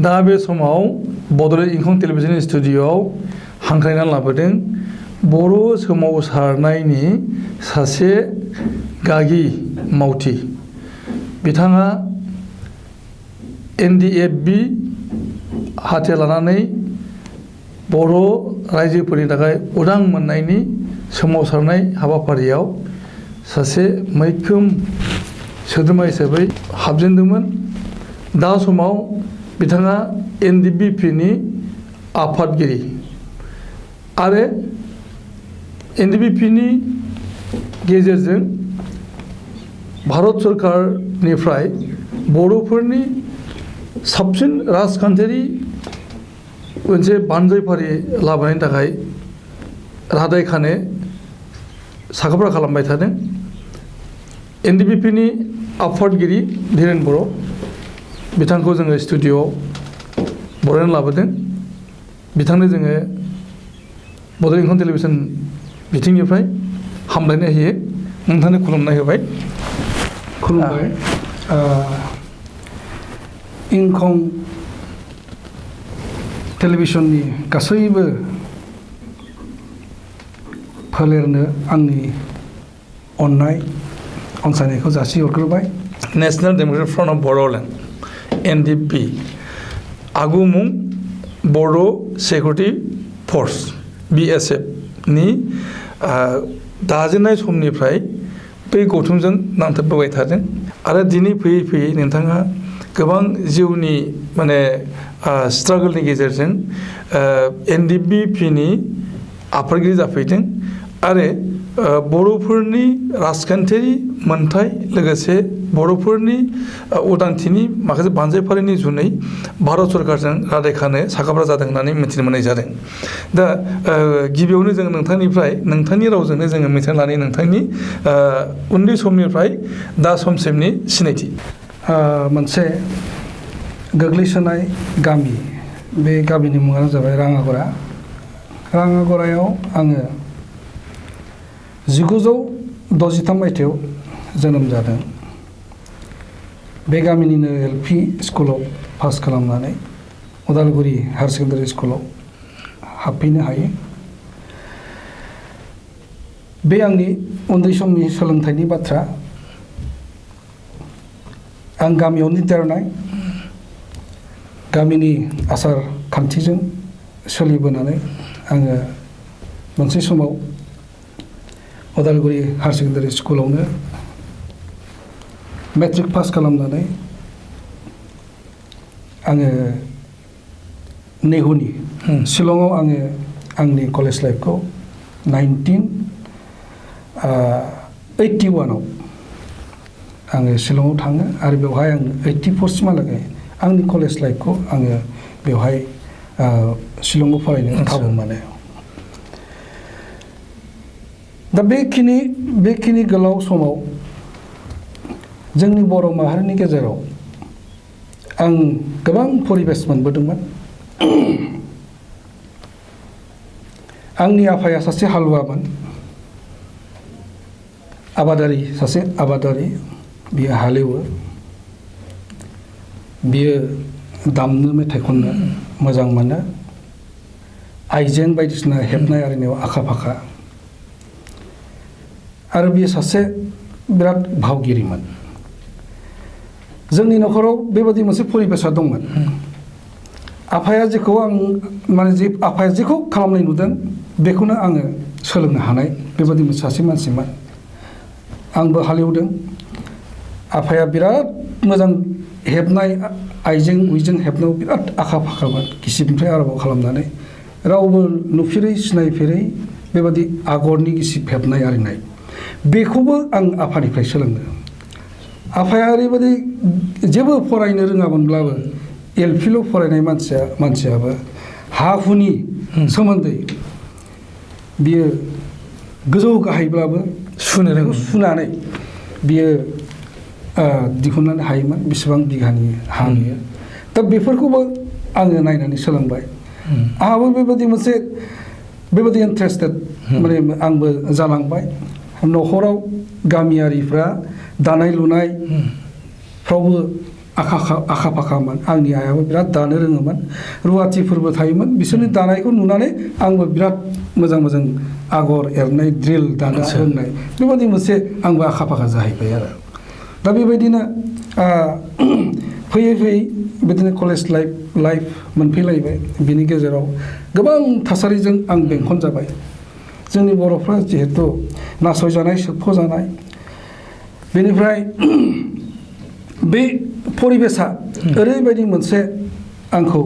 दा बे समाव बड'लेण्ड इंखं टेलिभिजन स्टुडिय'आव हांख्रायनानै लाबोदों बर' सोमावसारनायनि सासे गागि मावथि बिथाङा NDFB हाथियार लानानै बर' रायजोफोरनि थाखाय उदां मोननायनि सोमावसारनाय हाबाफारियाव सासे मैखोम सोद्रोमा हिसाबै हाबजेनदोंमोन। दा समाव बिथाङा NDFB नि आफादगिरि आरो NDFB नि गेजेरजों भारत सरकारनिफ्राय बर'फोरनि साबसिन राजखान्थियारि मोनसे बानजायफारि लाबोनायनि थाखाय रादाय खानो साखाफारा खालामबाय थादों। NDFB नि आफादगिरि धीरेन्द्र बर' बिथांखौ जोङो स्टुडिय'आव बरायनानै लाबोदों। बिथांनो जोङो बड'लेण्ड इंखं टेलिभिजन बिथिंनिफ्राय हामलायनाय होयो। नोंथांनो खुलुमनाय होबाय। खुलुमबाय। इंखं टेलिभिजननि गासैबो फोलेरनो आंनि अननाय अनसायनायखौ जासिहरग्रोबाय। National democratic front of Bodoland NDFB आगु मुं बर' सिकिउरिटि फर्स BSF नि दाजेननाय समनिफ्राय बे गौथुमजों नांथाबबोबाय थादों आरो दिनै फैयै फैयै नोंथाङा गोबां जिउनि माने स्ट्रागलनि गेजेरजों NDFB नि आफादगिरि जाफैदों आरो बर'फोरनि राजखान्थियारि मोनथाय लोगोसे बर'फोरनि उदांथिनि माखासे बानजायफारिनि जुनै भारत सरकारजों रादाय खानो साखाफारा जादों होननानै मिथिनो मोननाय जादों। दा गिबियावनो जों नोंथांनिफ्राय नोंथांनि रावजोंनो जोङो मिथिना लानाय नोंथांनि उन्दै समनिफ्राय दा समसिमनि सिनायथि। मोनसे गोग्लैसोनाय गामि, बे गामिनि मुङानो जाबाय राङागरा। राङागरायाव आङो 1963 मायथाइयाव जोनोम जादों। बे गामिनिनो LP स्कुलाव पास खालामनानै उदालगुरि हायार सेकेन्डारि स्कुलाव हाबफैनो हायो। बे आंनि उन्दै समनि सोलोंथाइनि बाथ्रा। आं गामियावनो देरनाय, गामिनि आसार खान्थिजों सोलिबोनानै आङो मोनसे समाव उदालगुरि हायार सेकेन्डारि स्कुलावनो मेट्रिक पास खालामनानै आङो नेहुनि शिलंआव आङो आंनि कलेज लाइफखौ 1981 आङो शिलंआव थाङो आरो बेवहाय आङो 84 सिमहालागै आंनि कलेज लाइफखौ आङो बेवहाय शिलंआव फरायनो खाबु मोनो। दा बेखिनि गोलाव समाव जोंनि बर' माहारिनि गेजेराव आं गोबां परिबेस मोनबोदोंमोन। आंनि आफाया सासे हालुवामोन, सासे आबादारि। बियो हालेवो, बियो दामनो मेथाइ खननो मोजां मोनो, आइजें बायदिसिना हेबनाय आरिनायाव आखा फाखा आरो बियो सासे बिराद भावगिरिमोन। जोंनि न'खराव बेबादि मोनसे परिबेसा दंमोन। आफाया जेखौ आफाया जेखौ खालामनाय नुदों बेखौनो आङो सोलोंनो हानाय बेबादि सासे मानसिमोन। आंबो हालेवदों। आफाया बिराद मोजां हेबनाय आइजें उइजें हेबनायाव बिराद आखा फाखामोन, गिसिबनिफ्राय आरम्भ खालामनानै रावबो नुफेरै सिनायफेरै बेबादि आगरनि गिसिब हेबनाय आरिनाय बेखौबो आं आफानिफ्राय सोलोंदों। आफाया ओरैबायदि जेबो फरायनो रोङामोनब्लाबो LPल' फरायनाय मानसियाबो हा हुनि सोमोन्दै बियो गोजौ गाहायब्लाबो सुनानै बियो दिहुननानै हायोमोन बेसेबां बिघानि हा नुयो। दा बेफोरखौबो आङो नायनानै सोलोंबाय। आंहाबो बेबादि इन्टारेस्टेड माने आंबो जालांबाय। न'खराव गामियारिफ्रा दानाय लुनायफ्रावबो आखा फाखामोन आंनि आइयाबो बिराद दानो रोङोमोन रुवाथिफोरबो थायोमोन बिसोरनि दानायखौ नुनानै आंबो बिराद मोजां मोजां आगर एरनाय ड्रिल दानो रोंनाय बेबायदि मोनसे आंबो आखा फाखा जाहैबाय आरो दा बेबायदिनो फैयै फैयै बिदिनो कलेज लाइफ मोनफैलायबाय बिनि गेजेराव गोबां थासारिजों आं बेंखन जाबाय जोंनि बर'फ्रा जिहेतु नासयजानाय सोबख'जानाय बेनिफ्राय बे परिबेसा ओरैबायदि मोनसे आंखौ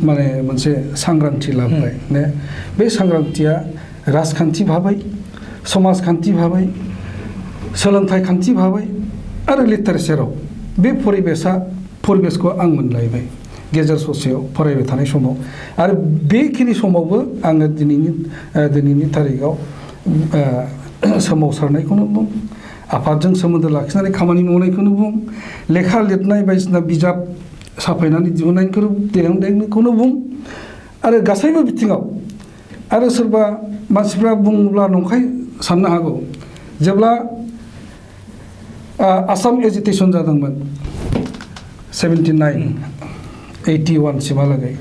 माने मोनसे सांग्रांथि लाबोबाय ने बे सांग्रांथिया राजखान्थि भाबै समाजखान्थि भाबै सोलोंथाइ खान्थि भाबै आरो लिटारेचाराव बे परिबेसखौ आं मोनलायबाय गेजेर ससेयाव फरायबाय थानाय समाव आरो बेखिनि समावबो आङो दिनैनि थारिखआव सोमावसारनायखौनो बुं आफादजों सोमोन्दो लाखिनानै खामानि मावनायखौनो बुं लेखा लिरनाय बायदिसिना बिजाब साफायनानै दिहुननायखौनो बुं आरो गासैबो बिथिङाव आरो सोरबा मानसिफ्रा बुङोब्ला नंखाय साननो हागौ जेब्ला आसाम एजिटेसन जादोंमोन 79-81 सिमहालागै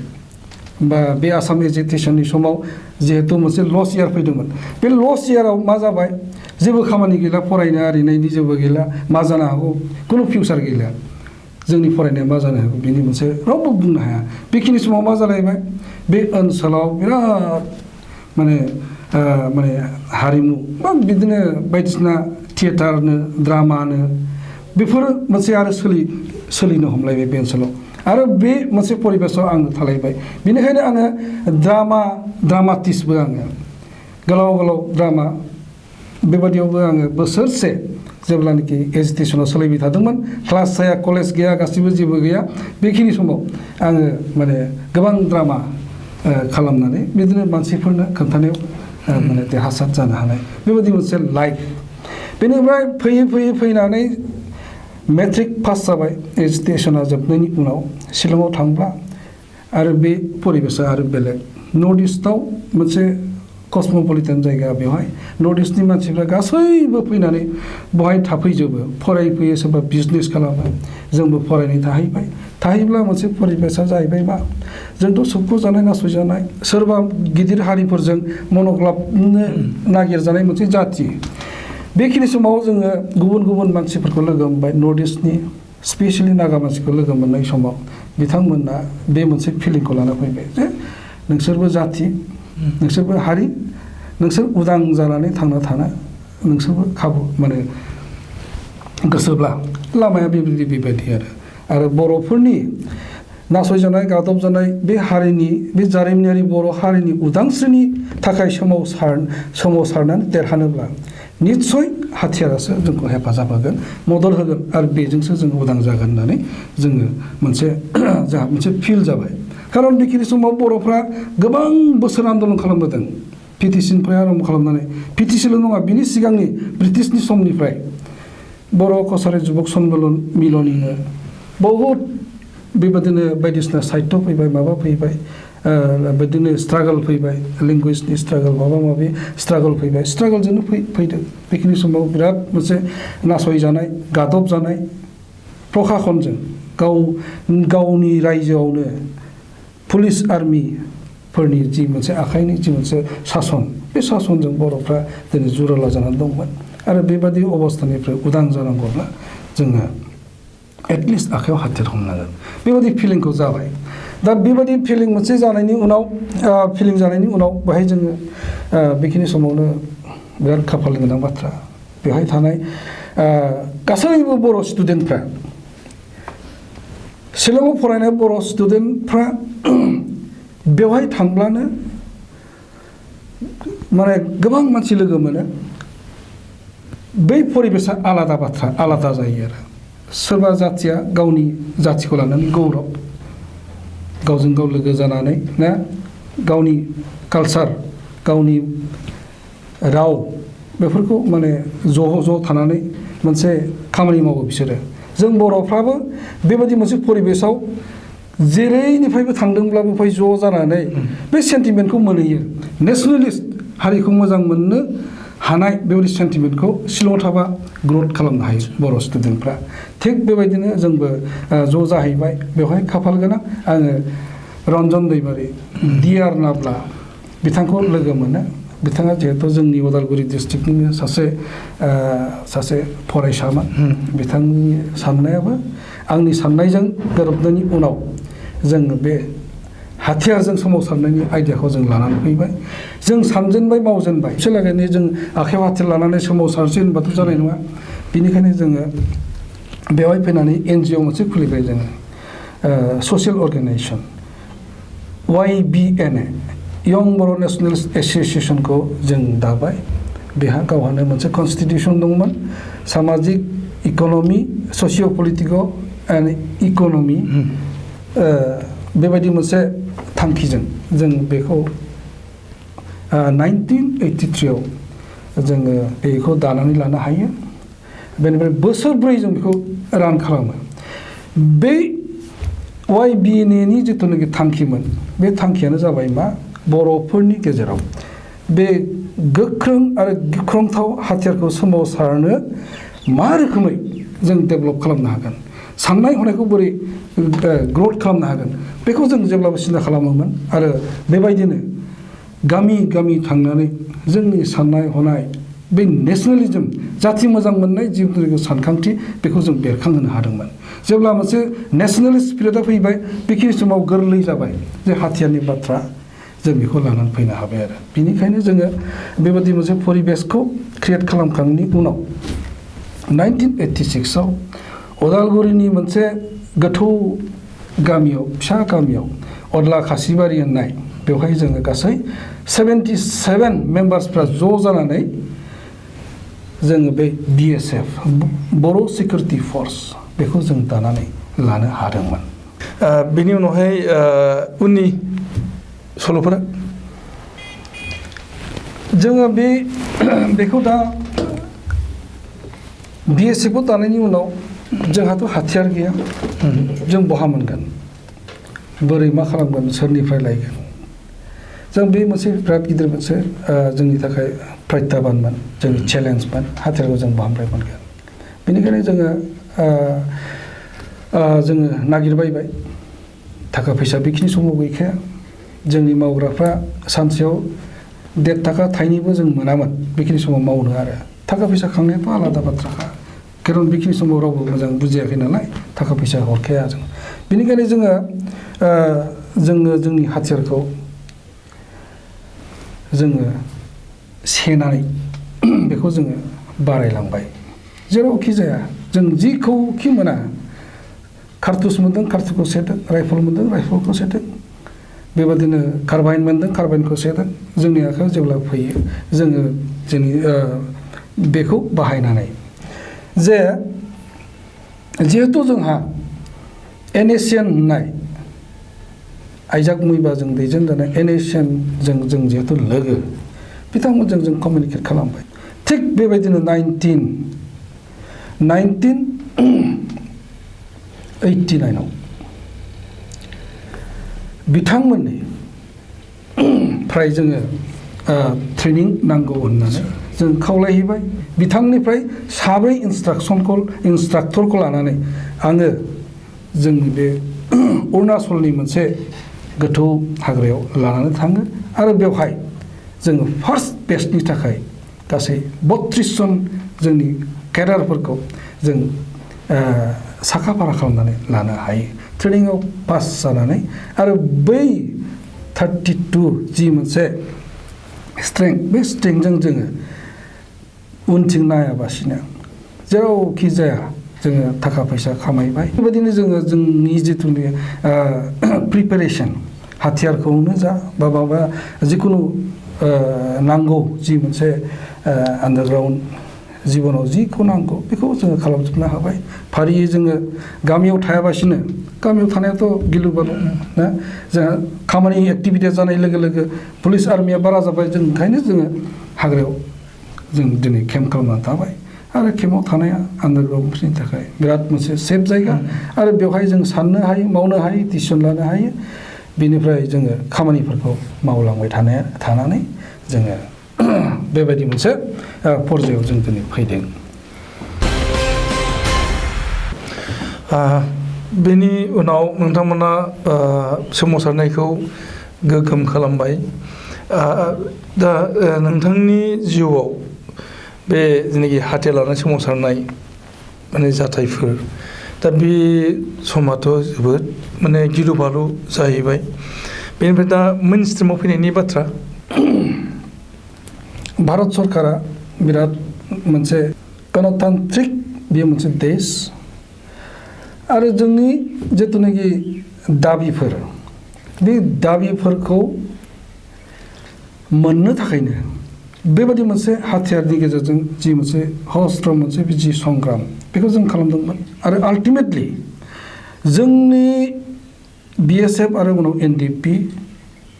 बा बे आसाम एजिटेसननि समाव जिहेतु मोनसे लस इयार फैदोंमोन बे लस इयाराव मा जाबाय जेबो खामानि गैला फरायनो आरिनायनि जेबो गैला मा जानो हागौ खुनु फिउचार गैला जोंनि फरायनाया मा जानो हागौ बेनि मोनसे रावबो बुंनो हाया बेखिनि समाव मा जालायबाय बे ओनसोलाव बिराद माने हारिमु बा बिदिनो बायदिसिना थियेटारनो ड्रामानो बेफोरो मोनसे आरो सोलिनो हमलायबाय बे ओनसोलाव आरो बे मोनसे परिबेसाव आङो थालायबाय बेनिखायनो आङो ड्रामाटिस्टबो आङो गोलाव ड्रामा बेबादियावबो आङो बोसोरसे जेब्लानाखि एजिटेसनाव सोलिबाय थादोंमोन क्लास जाया कलेज गैया गासिबो जेबो गैया बेखिनि समाव आङो माने गोबां ड्रामा खालामनानै बिदिनो मानसिफोरनो खोन्थानायाव माने देरहासार जानो हानाय बेबायदि मोनसे लाइफ बेनिफ्राय फैयै फैनानै मेट्रिक पास जाबाय एजुकेसना जोबनायनि उनाव शिलंआव थांब्ला आरो बे परिबेसा आरो बेलेग नर्थ इस्टआव मोनसे कस्मोपलिटान जायगा बेवहाय नर्थ इस्टनि मानसिफ्रा गासैबो फैनानै बहाय थाफैजोबो फरायफैयो सोरबा बिजनेस खालामो जोंबो फरायनाय थाहैब्ला मोनसे परिबेसा जाहैबाय मा जोंथ' सोबख'जानाय नासयजानाय सोरबा गिदिर हारिफोरजों मनग्लाबनो नागिरजानाय मोनसे जाथि बेखिनि समाव जोङो गुबुन मानसिफोरखौ लोगो मोनबाय नर्थ इस्टनि स्पेसियेलि नागा मानसिखौ लोगो मोननाय समाव बिथांमोना बे मोनसे फिलिंखौ लाना फैबाय जे नोंसोरबो जाथि नोंसोरबो हारि नोंसोर उदां जानानै थांना थानो नोंसोरबो खाबु माने गोसोब्ला लामाया बेबायदि आरो बर'फोरनि नासयजानाय गादबजानाय बे हारिनि बे जारिमिनारि बर' हारिनि उदांस्रिनि थाखाय सोमावसारनानै देरहानोब्ला निस्सय हाथियारासो जोंखौ हेफाजाब होगोन मदद होगोन आरो बेजोंसो जों उदां जागोन होननानै जोङो जोंहा मोनसे फिल जाबाय खारन बेखिनि समाव बर'फ्रा गोबां बोसोर आन्दलन खालामबोदों पिटिसननिफ्राय आरम्भ खालामनानै पिटिसिल' नङा बिनि सिगांनि ब्रिटिशनि समनिफ्राय बर' कसारि जुबक सन्मेलन मिलनिनो बहुद बेबादिनो बायदिसिना साहित्य फैबाय माबा फैबाय बिदिनो स्ट्रागल फैबाय लेंगुवेजनि स्ट्रागल माबा माबि स्ट्रागल फैबाय स्ट्रागलजोंनो फैदों बेखिनि समाव बिराद मोनसे नासयजानाय गादबजानाय प्रखाखनजों गावनि रायजोआवनो पुलिस आर्मिफोरनि जि मोनसे आखाइनि जि मोनसे सासन बे सासनजों बर'फ्रा दिनै जुराला जानानै दंमोन आरो बेबादि अबस्थानिफ्राय उदां जानांगौब्ला जोङो एटलिस्ट आखाइयाव हाथियार हमनांगोन बेबादि फिलिंखौ जाबाय दा बेबादि फिलिं मोनसे जानायनि उनाव बेहाय जोङो बेखिनि समावनो बिराद खाफाल गोनां बाथ्रा बेवहाय थानाय गासैबो बर' स्टुडेन्टफ्रा शिलंआव फरायनाय बर' स्टुडेन्टफ्रा बेवहाय थांब्लानो माने गोबां मानसि लोगो मोनो बै परिबेसा आलादा बाथ्रा आलादा जायो आरो सोरबा जाथिया गावनि जाथिखौ लानानै गौरब गावजों गाव लोगो जानानै ना गावनि कालचार गावनि राव बेफोरखौ माने ज' थानानै मोनसे खामानि मावो बिसोरो जों बर'फ्राबो बेबायदि मोनसे परिबेसाव जेरैनिफ्रायबो थांदोंब्लाबो फै ज' जानानै बे सेन्टिमेन्टखौ मोनहैयो नेसनेलिस्ट हारिखौ मोजां मोननो हानाय बेबायदि सेन्टिमेन्टखौ शिलंआव थाबा ग्रथ खालामनो हायो बर' स्टुडेन्टफ्रा थिग बेबायदिनो जोंबो ज' जाहैबाय बेवहाय खाफाल गोनां आङो रन्जन दैमारि डिआर नाब्ला बिथांखौ लोगो मोनो बिथाङा जिहेतु जोंनि उदालगुरि डिस्ट्रिक्टनिनो सासे फरायसामोन बिथांनि साननायाबो आंनि साननायजों गोरोबनायनि उनाव जोङो बे हाथियारजों सोमावसारनायनि आइडियाखौ जों लानानै फैबाय जों सानजेनबाय मावजेनबाय बिसोरलागैनो जों आखायाव हाथियार लानानै सोमावसारसै होनबाथ' जानाय नङा बिनिखायनो जोङो बेवहाय फैनानै एनजिअ मोनसे खुलिबाय जोङो ससियेल अर्गानाइजेसन YBNA यं बर' नेसनेल एस'सिएशनखौ जों दाबाय बेहा गावहानो मोनसे कनस्टिटिउसन दंमोन सामाजिक इक'नमि ससिय' पलिटिकल एन्ड इक'नमि बेबायदि मोनसे थांखिजों जों बेखौ 1983 आव जोङो बेखौ दानानै लानो हायो बेनिफ्राय बोसोरब्रै जों बेखौ रान खालामो बे YBNA नि जिथुनाखि थांखिमोन बे थांखियानो जाबाय मा बर'फोरनि गेजेराव बे गोख्रों आरो गिख्रंथाव हाथियारखौ सोमावसारनो मा रोखोमै जों डेभेलप खालामनो हागोन साननाय हनायखौ बोरै ग्रथ खालामनो हागोन बेखौ जों जेब्लाबो सिन्था खालामोमोन आरो बेबायदिनो गामि गामि थांनानै जोंनि साननाय हनाय बे नेसनेलिज्म जाथि मोजां मोननाय जिथुनाखि सानखांथि बेखौ जों बेरखांहोनो हादोंमोन जेब्ला मोनसे नेसनेलिस्ट स्पिरिटआ फैबाय बेखिनि समाव गोरलै जाबाय जे हाथियारनि बाथ्रा जों बेखौ लानानै फैनो हाबाय आरो बिनिखायनो जोङो बेबायदि मोनसे परिबेसखौ क्रिएट खालामखांनायनि उनाव 1986 आव उदालगुरिनि मोनसे गोथौ गामियाव फिसा गामियाव अदला खासिबारि होननाय बेवहाय जोङो गासै 77 मेम्बार्सफ्रा ज' जानानै जोङो बे BSF बर' सिकिउरिटि फर्स बेखौ जों दानानै लानो हादोंमोन बेनि उनावहाय उननि सल'फोरा जोङो बेखौ दा BSF खौ दानायनि उनाव जोंहाथ' हाथियार गैया जों बहा मोनगोन बोरै मा खालामगोन सोरनिफ्राय लायगोन जों बे मोनसे बिराद गिदिर मोनसे जोंनि थाखाय प्रत्याबानमोन जोंनि चेलेन्जमोन हाथियारखौ जों बहानिफ्राय मोनगोन बेनिखायनो जोङो नागिरबायबाय थाखा फैसा बेखिनि समाव गैखाया जोंनि मावग्राफ्रा सानसेयाव 1.5 थाखा थाइनैबो जों मोनामोन बेखिनि समाव मावनो आरो थाखा फैसा खांनायाथ' आलादा बाथ्राखा खारन बेखिनि समाव रावबो मोजां बुजियाखै नालाय थाखा फैसा हरखाया जों बेनिखायनो जोङो जोंनि हाथियारखौ जोङो सेनानै बेखौ जोङो बारायलांबाय जेरावखि जाया जों जिखौखि मोना कारतुस मोनदों कारतुसखौ सेदों राइफल मोनदों राइफलखौ सेदों बेबादिनो कार्बाइन मोनदों कार्बाइनखौ सेदों जोंनि आखायाव जेब्ला फैयो जोङो जोंनि बेखौ बाहायनानै जिहेतु जोंहा NACN होननाय आइजाक मुइबाजों दैदेनजानाय NACN जों जिहेतु लोगो बिथांमोनजों जों कमिउनिकेट खालामबाय थिग बेबायदिनो 1989 आव बिथांमोननि फ्राय जोङो ट्रेनिं नांगौ होननानै जों खावलायहैबाय बिथांनिफ्राय 7 इन्सट्राक्टरखौ लानानै आङो जोंनि बे अरुणाचलनि मोनसे गोथौ हाग्रायाव लानानै थाङो आरो बेवहाय जोङो फार्स्ट बेचनि थाखाय गासै 32 जन जोंनि केडारफोरखौ जों साखा फारा खालामनानै लानो हायो ट्रेनिंआव पास जानानै आरो बै 32 जि मोनसे स्ट्रेंथ बे स्ट्रेंथजों जोङो उनथिं नायाबासिनो जेरावखि जाया जोङो थाखा फैसा खामायबाय बेबायदिनो जोङो जोंनि जिथुनि प्रिपेरेसन हाथियारखौनो जा बा माबा जिखुनु नांगौ जि मोनसे आन्डारग्राउन्ड जिबनाव जिखौ नांगौ बेखौ जोङो खालामजोबनो हाबाय फारियै जोङो गामियाव थायाबासिनो गामियाव थानायाथ' गिलु बालु ना जोंहा खामानि एक्टिभिटिया जानाय लोगो लोगो पुलिस आर्मिया बारा जाबाय जों ओंखायनो जोङो हाग्रायाव जों दिनै केम्प खालामनानै थाबाय आरो केम्पआव थानाया आन्डारग्राउन्डफोरनि थाखाय बिराद मोनसे सेफ जायगा आरो बेवहाय जों साननो हायो मावनो हायो डिसिसन लानो हायो बेनिफ्राय जोङो खामानिफोरखौ मावलांबाय थानानै जोङो बेबायदि मोनसे पर्यायाव जों दिनै फैदों। बेनि उनाव नोंथांमोना सोमावसारनायखौ गोगोम खालामबाय। दा नोंथांनि जिउआव बे जेनाखि हाथियार लानानै सोमावसारनाय माने जाथायफोर दा बे समाथ' जोबोद माने गिलु बालु जाहैबाय। बेनिफ्राय दा मेइन स्ट्रिमाव फैनायनि बाथ्रा भारत सरकारा बिराद मोनसे गणतान्त्रिक बेयो मोनसे देश आरो जोंनि जिथुनाखि दाबिफोर बे दाबिफोरखौ मोननो थाखायनो बेबायदि मोनसे हाथियारनि गेजेरजों जि मोनसे हस्त्र मोनसे जि संग्राम बेखौ जों खालामदोंमोन आरो आल्टिमेटलि जोंनि BSF आरो उनाव NDFB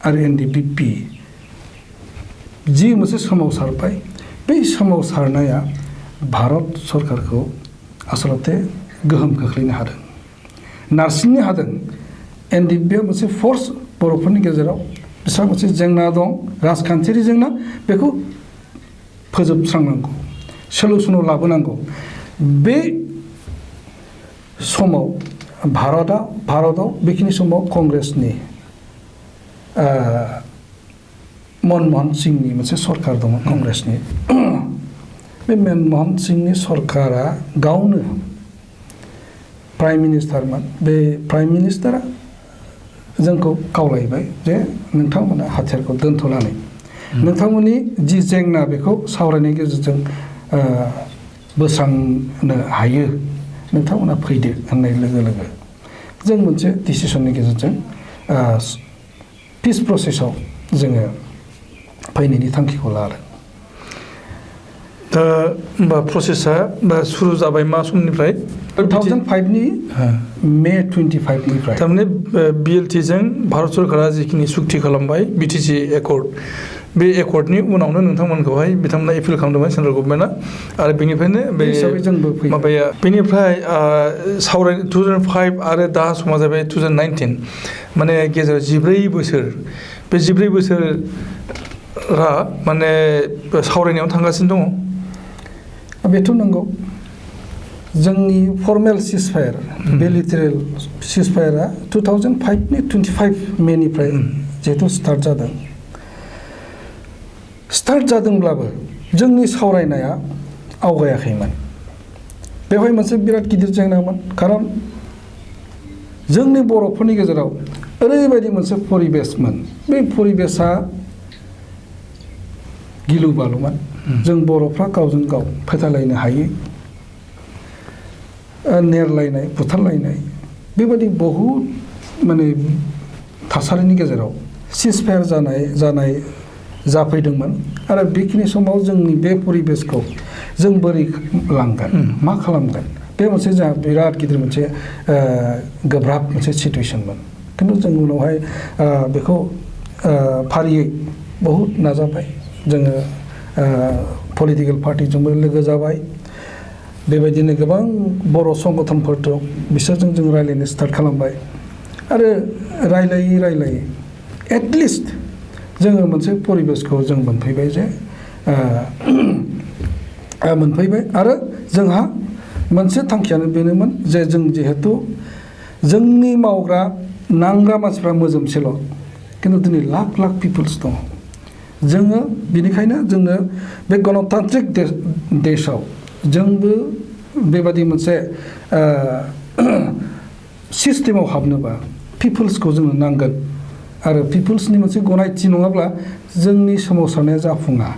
आरो NDFB जि मोनसे सोमावसारबाय बे सोमावसारनाया भारत सरकारखौ आसलते गोहोम खोख्लैनो हादों, नारसिननो हादों। NDFB मोनसे फर्स बर'फोरनि गेजेराव बिस्रा मोनसे जेंना दं, राजखान्थियारि जेंना, बेखौ फोजोबस्रांनांगौ, सलुसनाव लाबोनांगौ। बे समाव भारताव बेखिनि समाव कंग्रेसनि मनमोहन सिंहनि मोनसे सरकार दङ कंग्रेसनि। बे मनमोहन सिंहनि सरकारा गावनो प्राइम मिनिस्टारमोन। बे प्राइम मिनिस्टारा जोंखौ खावलायबाय जे नोंथांमोना हाथियारखौ दोनथ'नानै नोंथांमोननि जि जेंना बेखौ सावरायनायनि गेजेरजों बोस्रांनो हायो, नोंथांमोना फैदो होननाय लोगो लोगो जों मोनसे डिसिसननि गेजेरजों पिस प्रसेसआव जोङो फैनायनि थांखिखौ लादों। दा होमबा प्रसेसा सुरु जाबाय मा समनिफ्राय? 2005नि मे 25निफ्राय। थारमाने BLTजों भारत सरकारा जिखिनि सुक्ति खालामबाय BTC एकर्ड, बे एकर्डनि उनावनो नोंथांमोनखौहाय बिथांमोना एपिल खालामदोंमोन सेन्ट्रेल गभर्नमेन्टआ आरो बेनिफ्रायनो बे माबाया बेनिफ्राय सावराय 2005 आरो दा समा जाबाय 2019, माने गेजेराव 14 बोसोर। बे 14 बोसोरा माने सावरायनायाव थांगासिनो दङ। बेथ' नंगौ। जोंनि फर्मेल सिजफायार बिलेटेरेल सिजफायारा 2005नि 25 मेनिफ्राय जिहेतु स्टार्ट जादोंब्लाबो जोंनि सावरायनाया आवगायाखैमोन। बेवहाय मोनसे बिराद गिदिर जेंनामोन, खारन जोंनि बर'फोरनि गेजेराव ओरैबायदि मोनसे परिबेसमोन, बे परिबेसा गिलु बालुमोन। जों बर'फ्रा गावजों गाव फोथायलायनो हायै, नेरलायनाय, बुथारलायनाय, बेबायदि बहुद माने थासारिनि गेजेराव सिजफायार जाफैदोंमोन। आरो बेखिनि समाव जोंनि बे परिबेसखौ जों बोरै लांगोन, मा खालामगोन, बे मोनसे जोंहा बिराद गिदिर मोनसे गोब्राब मोनसे सिटुवेसनमोन। खिन्थु जों उनावहाय बेखौ फारियै बहुद नाजाबाय। जोङो पलिटिकेल पार्टिजोंबो लोगो जाबाय, बेबायदिनो गोबां बर' संगठनफोर दं, बिसोरजों जों रायज्लायनो स्टार्ट खालामबाय आरो रायलायै एटलिस्ट जोङो मोनसे परिबेसखौ जों मोनफैबाय आरो जोंहा मोनसे थांखियानो बेनोमोन जे जों जिहेतु जोंनि मावग्रा नांग्रा मानसिफ्रा मोजोमसेल', खिन्थु दिनै लाख लाख पिपोल्स दङ। जोङो बेनिखायनो जोङो बे गणतान्त्रिक देशआव जोंबो बेबादि मोनसे सिस्टेमाव हाबनोबा पिपोल्सखौ जोंनो नांगोन आरो पिपोल्सनि मोनसे गनायथि नङाब्ला जोंनि सोमावसारनाया जाफुङा।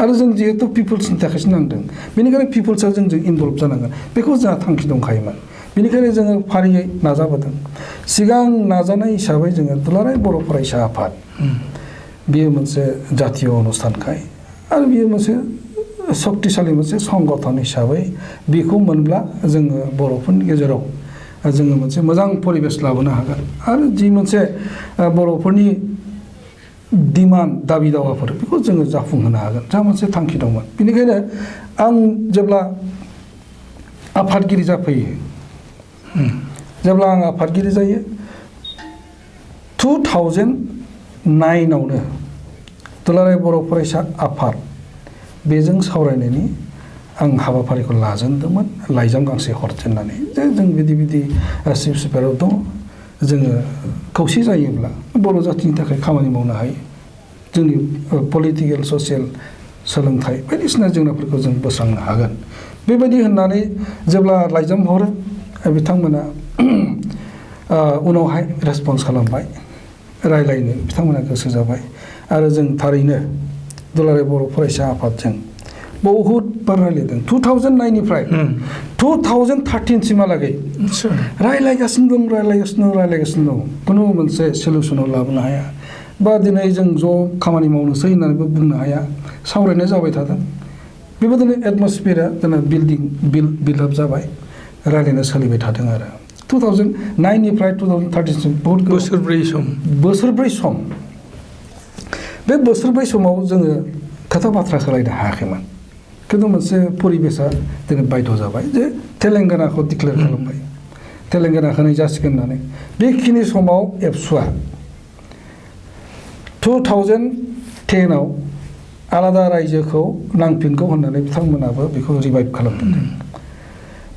आरो जों जिहेतु पिपोल्सनि थाखायसो नांदों, बेनिखायनो पिपोल्सआ जोंजों इनभल्भ जानांगोन, बेखौ जोंहा थांखि दंखायोमोन। बेनिखायनो जोङो फारियै नाजाबोदों। सिगां नाजानाय हिसाबै जोङो दुलाराय बर' फरायसा आफाद, बेयो मोनसे जातीय अनुस्थानखाय आरो बेयो मोनसे सक्तिशालि मोनसे संगठन हिसाबै बेखौ मोनब्ला जोङो बर'फोरनि गेजेराव जोङो मोनसे मोजां परिबेस लाबोनो हागोन आरो जि मोनसे बर'फोरनि डिमान्ड दाबि दावाफोर बेखौ जोङो जाफुंहोनो हागोन, जा मोनसे थांखि दंमोन। बेनिखायनो आं जेब्ला आफादगिरि जाफैयो, जेब्ला आं आफादगिरि जायो 2009आवनो दुलाराय बर' फरायसा आफाद बेजों सावरायनायनि आं हाबाफारिखौ लाजेनदोंमोन लाइजाम गांसे हरजेननानै जे जों बिदि चिफ सेक्रेटारियाव दङ जोङो खौसे जायोब्ला बर' जातिनि थाखाय खामानि मावनो हायो जोंनि पलिटिकेल ससियेल सोलोंथाइ बायदिसिना जेंनाफोरखौ जों बोस्रांनो हागोन बेबायदि होननानै जेब्ला लाइजाम हरो बिथांमोना उनावहाय रेसपन्स खालामबाय रायलायनो बिथांमोना गोसो जाबाय आरो जों थारैनो दुलाराय बर' फरायसा आफादजों बहुद बार रायलायदों 2009 निफ्राय 2013 सिमहालागै रायलायगासिनो दं खुनु मोनसे सलुसनाव लाबोनो हाया बा दिनै जों ज' खामानि मावनोसै होननानैबो बुंनो हाया सावरायनाय जाबाय थादों बेबायदिनो एटमस्फियारा जोंना बिल्डआप जाबाय रायलायनो सोलिबाय थादों आरो 2009 निफ्राय 2013 सिम बहुत बोसोरब्रै सम बे बोसोरब्रै समाव जोङो खोथा बाथ्रा खालायनो हायाखैमोन खिन्थु मोनसे परिबेसा दिनै बायध' जाबाय जे तेलेंगानाखौ डिक्लेयार खालामबाय तेलेंगाना होनाय जासिगोन होननानै बेखिनि समाव एबसुआ 2010 आव आलादा रायजोखौ नांफिनगौ होननानै बिथांमोनाबो बेखौ रिभाइभ खालामदों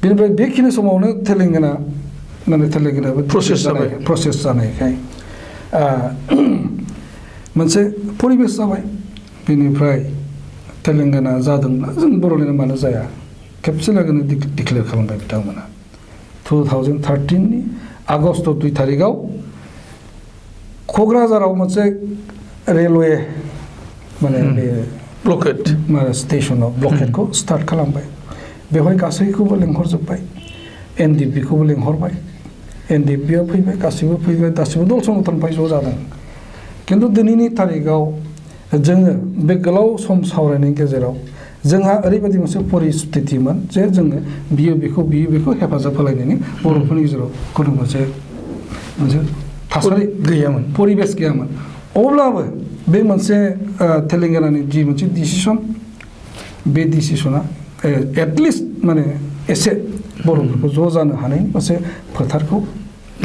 बेनिफ्राय बेखिनि समावनो तेलेंगानाबो प्रसेस जानायखाय मोनसे परिबेस जाबाय बेनिफ्राय तेलेंगाना जादोंब्ला जों बर'लेण्डआ मानो जाया खेबसे लागैनो डिक्लेयार खालामबाय बिथांमोना 2013 नि आगष्ट 2 थारिखआव क'क्राझाराव मोनसे रेलवे माने बे ब्लकेट स्टेशनाव ब्लकेटखौ स्टार्ट खालामबाय बेवहाय गासैखौबो लेंहरजोब्बाय NDFB खौबो लेंहरबाय NDFB फैबाय गासिबो दल संगठननिफ्राय ज' जादों खिन्थु दिनैनि तारिखआव जोङो बे गोलाव सम सावरायनायनि गेजेराव जोंहा ओरैबायदि मोनसे परिस्थितिमोन जे जोङो बियो बेखौ हेफाजाब होलायनायनि बर'फोरनि गेजेराव खुनु मोनसे थासारि गैयामोन परिबेस गैयामोन अब्लाबो बे मोनसे तेलेंगानानि जि मोनसे डिसिसन बे डिसिसना एटलिस्ट माने एसे बर'फोरखौ ज' जानो हानायनि मोनसे फोथारखौ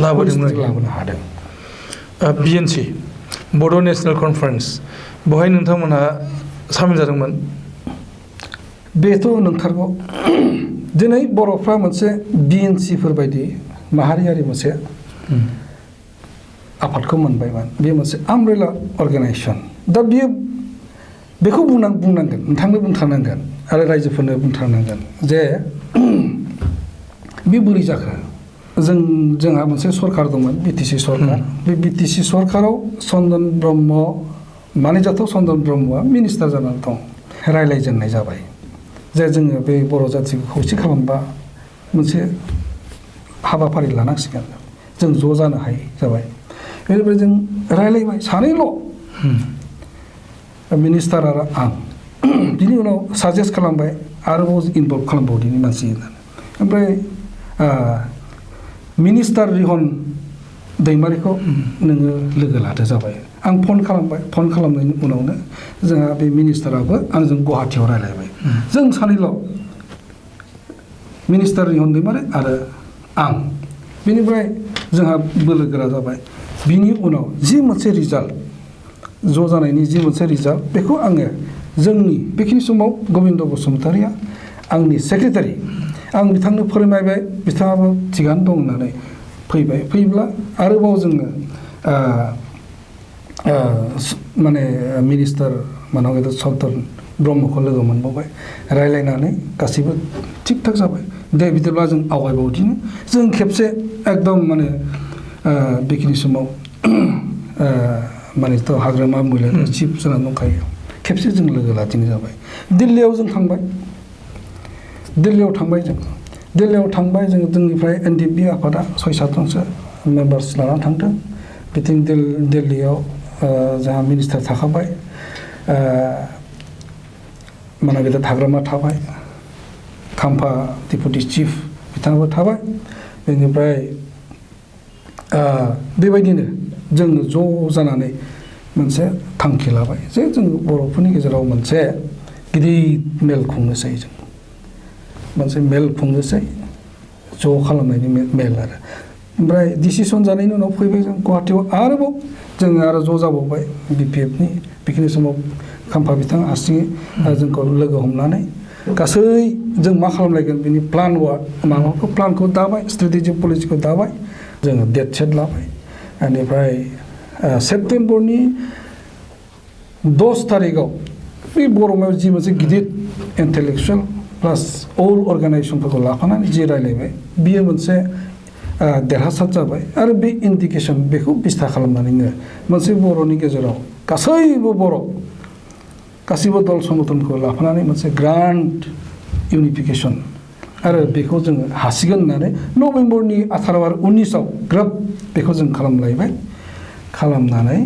लाबोनो हादों BNC बड' नेशनेल कनफारेन्स बेवहाय नोंथांमोनहा सामिल जादोंमोन बेथ' नंथारगौ दिनै बर'फ्रा मोनसे BNCफोर बायदि माहारियारि मोनसे आफादखौ मोनबायमोन बे मोनसे आमब्रेला अर्गानाइजेसन दा बेखौ बुंनांगोन नोंथांनो बुंथारनांगोन आरो रायजोफोरनो बुंथारनांगोन जे बे बोरै जाखो जोंहा मोनसे सरकार दंमोन BTC सरकार बे BTC सरकाराव चन्दन ब्रह्म मानिजाथाव चन्दन ब्रह्मआ मिनिस्टार जानानै दं रायलायजेननाय जाबाय जे जोङो बे बर' जाथिखौ खौसे खालामबा मोनसे हाबाफारि लानांसिगोन जों ज' जानो हायो जाबाय बेनिफ्राय जों रायलायबाय सानैल' मिनिस्टार आरो आं बिनि उनाव साजेस्ट खालामबाय आरोबाव इनभल्भ खालामबावदिनि मानसि होननानै ओमफ्राय मिनिस्टार रिहन दैमारिखौ नोङो लोगो लादो जाबाय आं फन खालामबाय फन खालामनायनि उनावनो जोंहा बे मिनिस्टाराबो आंजों गुवाहाटियाव रायलायबाय जों सानैल' मिनिस्टार रिहन दैमारि आरो आं बेनिफ्राय जोंहा बोलो गोरा जाबाय बिनि उनाव जि मोनसे रिजाल्ट ज' जानायनि जि मोनसे रिजाल्ट बेखौ आङो जोंनि बेखिनि समाव गबिन्द बसुमतारिया आंनि सेक्रेटारि आं बिथांनो फोरमायबाय बिथाङाबो थिगानो दं होननानै फैब्ला आरोबाव जोङो माने मिनिस्टार मानगेन्द्र चन्दन ब्रह्मखौ लोगो मोनबावबाय रायलायनानै गासैबो थिग थाक जाबाय दे बिदिब्ला जों आवगायबावदिनो जों खेबसे एकदम माने बेखिनि समाव माने हाग्रामा महिला चिफ जानानै दंखायो खेबसे जों लोगो लादिनो जाबाय दिल्लीयाव जों थांबाय दिल्लीयाव थांबाय जों जोंनिफ्राय NDFB आफादा 6-7 जनसो मेम्बार्स लानानै थांदों बिथिं दिल्लीयाव जोंहा मिनिस्टार थाखाबाय मानगेन्द्र हाग्रामा थाबाय खाम्फा डिपुटि चिफ बिथाङाबो थाबाय बेनिफ्राय बेबायदिनो जोङो ज' जानानै मोनसे थांखि लाबाय जे जों बर'फोरनि गेजेराव मोनसे गिदिर मेल खुंनोसै जों मोनसे मेल खुंनोसै ज' खालामनायनि मेल आरो ओमफ्राय डिसिसन जानायनि उनाव फैबाय जों गुवाहाटीयाव आरोबाव जोङो आरो ज' जाबावबाय BPFनि बेखिनि समाव खाम्फा बिथाङा हारसिङै जोंखौ लोगो हमनानै गासै जों मा खालामलायगोन बिनि प्लान माबाखौ प्लानखौ दाबाय स्ट्रेटेजिक पलिसिखौ दाबाय जोङो डेट सेट लाबाय बेनिफ्राय सेप्तेम्बरनि 10 तारिखआव बे बर'मायाव जि मोनसे गिदिर इन्टेलेक्सुवेल प्लास अल अर्गानाइजेसनफोरखौ लाफानानै जि रायलायबाय बियो मोनसे देरहासार जाबाय आरो बे इन्डिकेसन बेखौ बिस्था खालामनानैनो मोनसे बर'नि गेजेराव गासैबो दल संगठनखौ लाफानानै मोनसे ग्रान्ड इउनिफिकेसन आरो बेखौ जोङो हासिगोन होननानै नभेम्बरनि 18 आरो 19आव ग्रोब बेखौ जों खालामलायबाय खालामनानै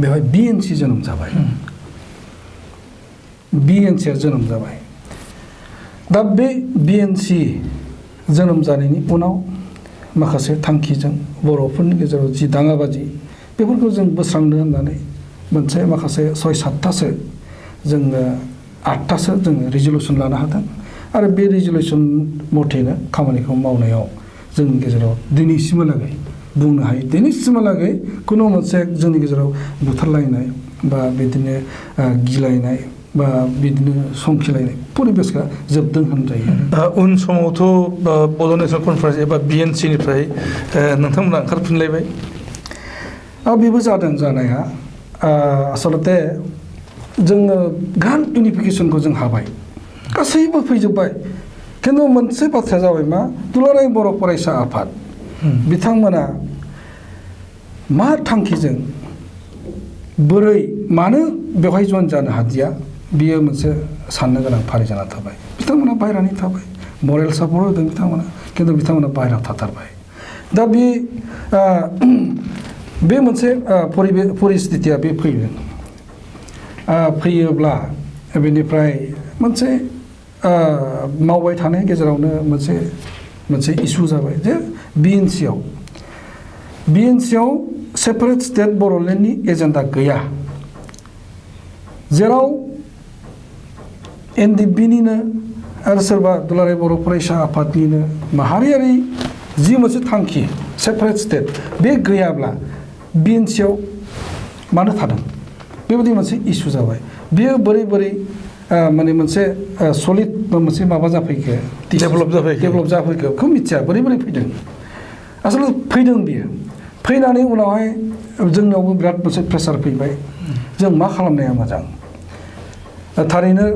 बेवहाय BNC जोनोम जाबाय BNCआ जोनोम जाबाय दा बे BNC जोनोम जानायनि उनाव माखासे थांखिजों बर'फोरनि गेजेराव जि दाङाबाजि बेफोरखौ जों बोस्रांनो होननानै मोनसे माखासे 6-7थासो जोङो 8थासो जोङो रिजलिउसन लानो हादों आरो बे रिजलिउसन मथेनो खामानिखौ मावनायाव जोंनि गेजेराव दिनैसिमहालागै बुंनो हायो दिनैसिमहालागै खुनु मोनसे जोंनि गेजेराव बुथारलायनाय बा बिदिनो गिलायनाय बा बिदिनो संखिलायनाय परिबेसआ जोबदों होनजायो उन समावथ' बड' नेशनेल कनफारेन्स एबा BNCनिफ्राय नोंथांमोना ओंखारफिनलायबाय बेबो जादों जानाया आसलते जोङो ग्रान्ड इउनिफिकेसनखौ जों हाबाय गासैबो फैजोब्बाय खिन्थु मोनसे बाथ्राया जाबाय मा दुलाराय बर' फरायसा आफाद बिथांमोना मा थांखिजों बोरै मानो बेवहाय जइन जानो हादिया बियो मोनसे साननो गोनां फारि जाना थाबाय बिथांमोना बायरानि थाबाय मरेल सापर्ट होदों बिथांमोना खिन्थु बिथांमोना बायरायाव थाथारबाय दा बे मोनसे परिस्थितिया बे फैदों फैयोब्ला बेनिफ्राय मोनसे मावबाय थानाय गेजेरावनो मोनसे इस्यु जाबाय जे BNCआव सेपारेट स्टेट बर'लेण्डनि एजेन्डा गैया जेराव NDFBनिनो आरो सोरबा दुलाराय बर' फरायसा आफादनिनो माहारियारि जि मोनसे थांखि सेपारेट स्टेट बे गैयाब्ला BNCआव मानो थादों बेबायदि मोनसे इस्यु जाबाय बियो बोरै माने मोनसे सलिड मोनसे माबा जाफैखो डेभेलप जाफैखो बेखौ मिथिया बोरै फैदों आसलते फैदों बियो फैनानै उनावहाय जोंनावबो बिराद मोनसे प्रेसार फैबाय जों मा खालामनाया मोजां थारैनो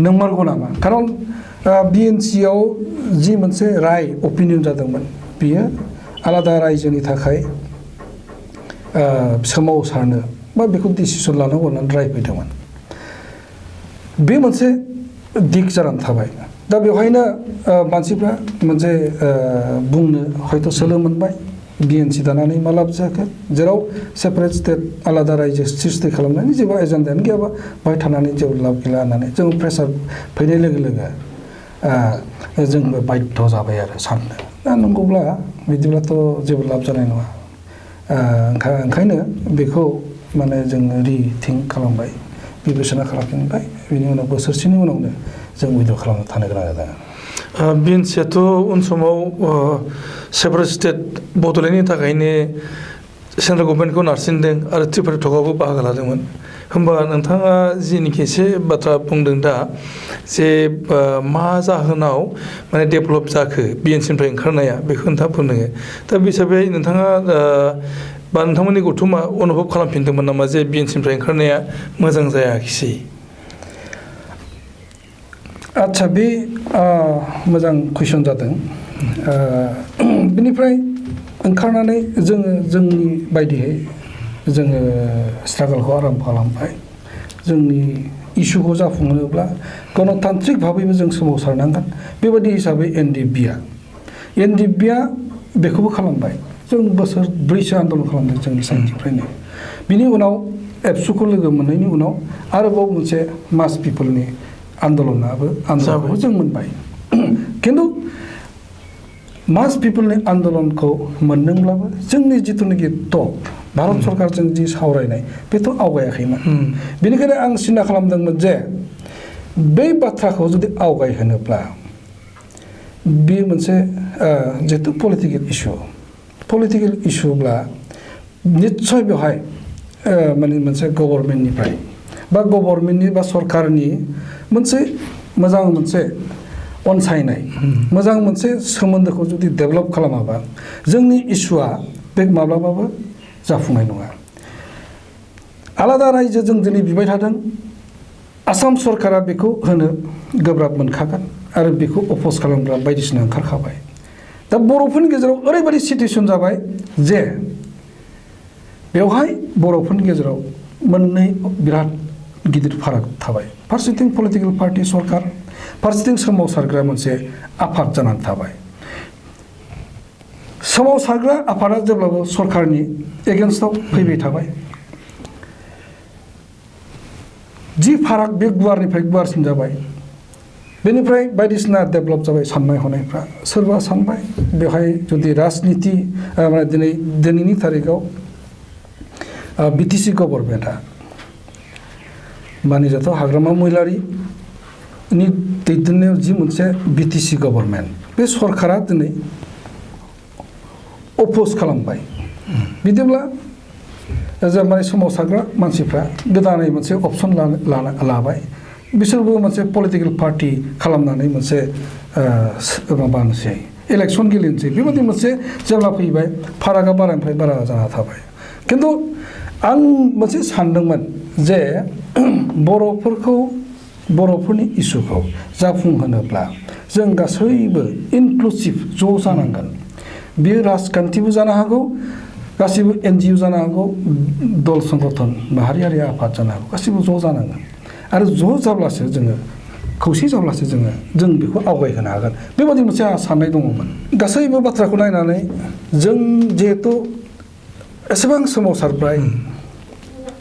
नंमारगौ नामा खारन BNCआव जि मोनसे राय अपिनियन जादोंमोन बियो आलादा रायजोनि थाखाय सोमावसारनो बा बेखौ डिसिसन लानांगौ होननानै राय फैदोंमोन बे मोनसे दिग जानानै थाबाय दा बेवहायनो मानसिफ्रा मोनसे बुंनो हयथ' सोलो मोनबाय BNC दानानै मा लाब जाखो जेराव सेपारेट स्टेट आलादा रायजो सृष्टि खालामनायनि जेबो एजेन्डायानो गैयाबा बाहाय थानानै जेबो लाब गैला होननानै जों प्रेसार फैनाय लोगो लोगो जोंबो बाध्य जाबाय आरो साननो दा नंगौब्ला बिदिब्लाथ' जेबो लाब जानाय नङा ओंखायनो बेखौ माने जों रिथिंक खालामबाय बिबेसना खालामफिनबाय बिनि उनाव बोसोरसेनि उनावनो जों उइद्र खालामनो थानो गोनां जादों BNCआथ' उन समाव सेपारेट स्टेट बड'लेण्डनि थाखायनो सेन्ट्रेल गभर्नमेन्टखौ नारसिनदों आरो त्रिपुरा टकआवबो बाहागो लादोंमोन होमबा नोंथाङा जिनिखि एसे बाथ्रा बुंदों दा जे मा जाहोनाव माने डेभेलप जाखो BNCनिफ्राय ओंखारनाया बेखौ नोंथाङा बुंदों दा बे हिसाबै नोंथाङा बा नोंथांमोननि गौथुमा अनुभब खालामफिनदोंमोन नामा जे BNCनिफ्राय ओंखारनाया मोजां जायाखिसै आच्छा बे मोजां कुइसन जादों बेनिफ्राय ओंखारनानै जोङो जोंनि बायदियै जोङो स्ट्रागलखौ आराम्भ खालामबाय जोंनि इस्युखौ जाफुंहोनोब्ला गणतान्त्रिक भाबैबो जों सोमावसारनांगोन बेबायदि हिसाबै NDFBआ बेखौबो खालामबाय जों बोसोरब्रैसो आन्दलन खालामदों जोंनि साइडनिफ्रायनो बिनि उनाव एबसुखौ लोगो मोननायनि उनाव आरोबाव मोनसे मास पिपोलनि आन्दलनखौ जों मोनबाय खिन्थु मास पिपोलनि आन्दलनखौ मोनदोंब्लाबो जोंनि जिथुनाखि टक भारत सरकारजों जि सावरायनाय बेथ' आवगायाखैमोन बेनिखायनो आं सिन्था खालामदोंमोन जे बै बाथ्राखौ जुदि आवगायहोनोब्ला बे मोनसे जिहेतु पलिटिकेल इशुब्ला निस्सय बेवहाय माने मोनसे गभर्नमेन्टनिफ्राय बा गभर्नमेन्टनि बा सरकारनि मोनसे मोजां मोनसे अनसायनाय मोजां मोनसे सोमोन्दोखौ जुदि डेभेलप खालामाबा जोंनि इशुआ बे माब्लाबाबो जाफुंनाय नङा आलादा रायजो जों दिनै बिबाय थादों आसाम सरकारा बेखौ होनो गोब्राब मोनखागोन आरो बेखौ अपोज खालामग्रा बायदिसिना ओंखारखाबाय दा बर'फोरनि गेजेराव ओरैबायदि सिटुएसन जाबाय जे बेवहाय बर'फोरनि गेजेराव मोननै बिराद गिदिर फाराग थाबाय फारसेथिं पलिटिकेल पार्टी सरकार फारसेथिं सोमावसारग्रा मोनसे आफाद जानानै थाबाय सोमावसारग्रा आफादा जेब्लाबो सरकारनि एगेन्स्टआव फैबाय थाबाय जि फाराग बे गुवारनिफ्राय गुवारसिन जाबाय बेनिफ्राय बायदिसिना डेभेलप जाबाय साननाय हनायफ्रा सोरबा सानबाय बेवहाय जुदि राजनिति दिनैनि थारिखआव बिटिसि गभर्नमेन्टआ मानिजाथाव हाग्रामा महिलारिनि दैदेननायाव जि मोनसे बिटिसि गभर्नमेन्ट बे सरकारा दिनै अपोज खालामबाय बिदिब्ला माने सोमावसारग्रा मानसिफ्रा गोदानै मोनसे अपसन लाबाय बिसोरबो मोनसे पलिटिकेल पार्टी खालामनानै मोनसे माबानोसै इलेक्सन गेलेनोसै बेबायदि मोनसे जेब्ला फैबाय फारागा बारानिफ्राय बारा जाना थाबाय खिन्थु आं मोनसे सानदोंमोन जे बर'फोरनि इसुखौ जाफुंहोनोब्ला जों गासैबो इनक्लुसिभ ज' जानांगोन बेयो राजखान्थिबो जानो हागौ गासिबो NGO जानो हागौ दल संगठन माहारियारि आफाद जानो हागौ गासिबो ज' जानांगोन आरो ज' जाब्लासो जोङो खौसे जाब्लासो जों बेखौ आवगायहोनो हागोन बेबायदि मोनसे आंहा साननाय दङमोन गासैबो बाथ्राखौ नायनानै जों जिहेतु एसेबां सोमावसारबाय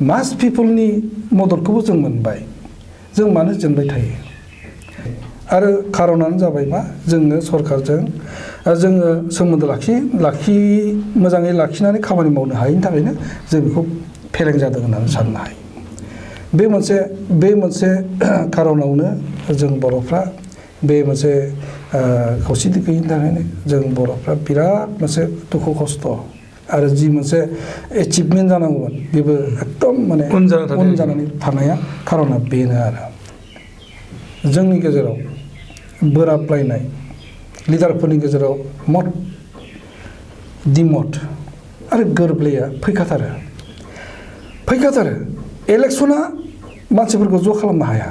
मास पिपलनि मददखौबो जों मोनबाय जों मानो जेनबाय थायो आरो खारनानो जाबाय मा जोङो सरकारजों जोङो सोमोन्दो मोजाङै लाखिनानै खामानि मावनो हायैनि थाखायनो जों बेखौ फेलें जादों होननानै साननो हायो बे मोनसे खारनावनो जों बर'फ्रा बे मोनसे खौसेथि गैयिनि थाखायनो जों बर'फ्रा बिराद मोनसे दुखु खस्थ' आरो जि मोनसे एचिभमेन्ट जानांगौमोन बेबो एकदम माने उन जानानै थानाया खारना बेनो आरो जोंनि गेजेराव बोराबलायनाय लिडारफोरनि गेजेराव मत दिमत आरो गोरोबलाया फैखाथारो इलेक्सना मानसिफोरखौ ज' खालामनो हाया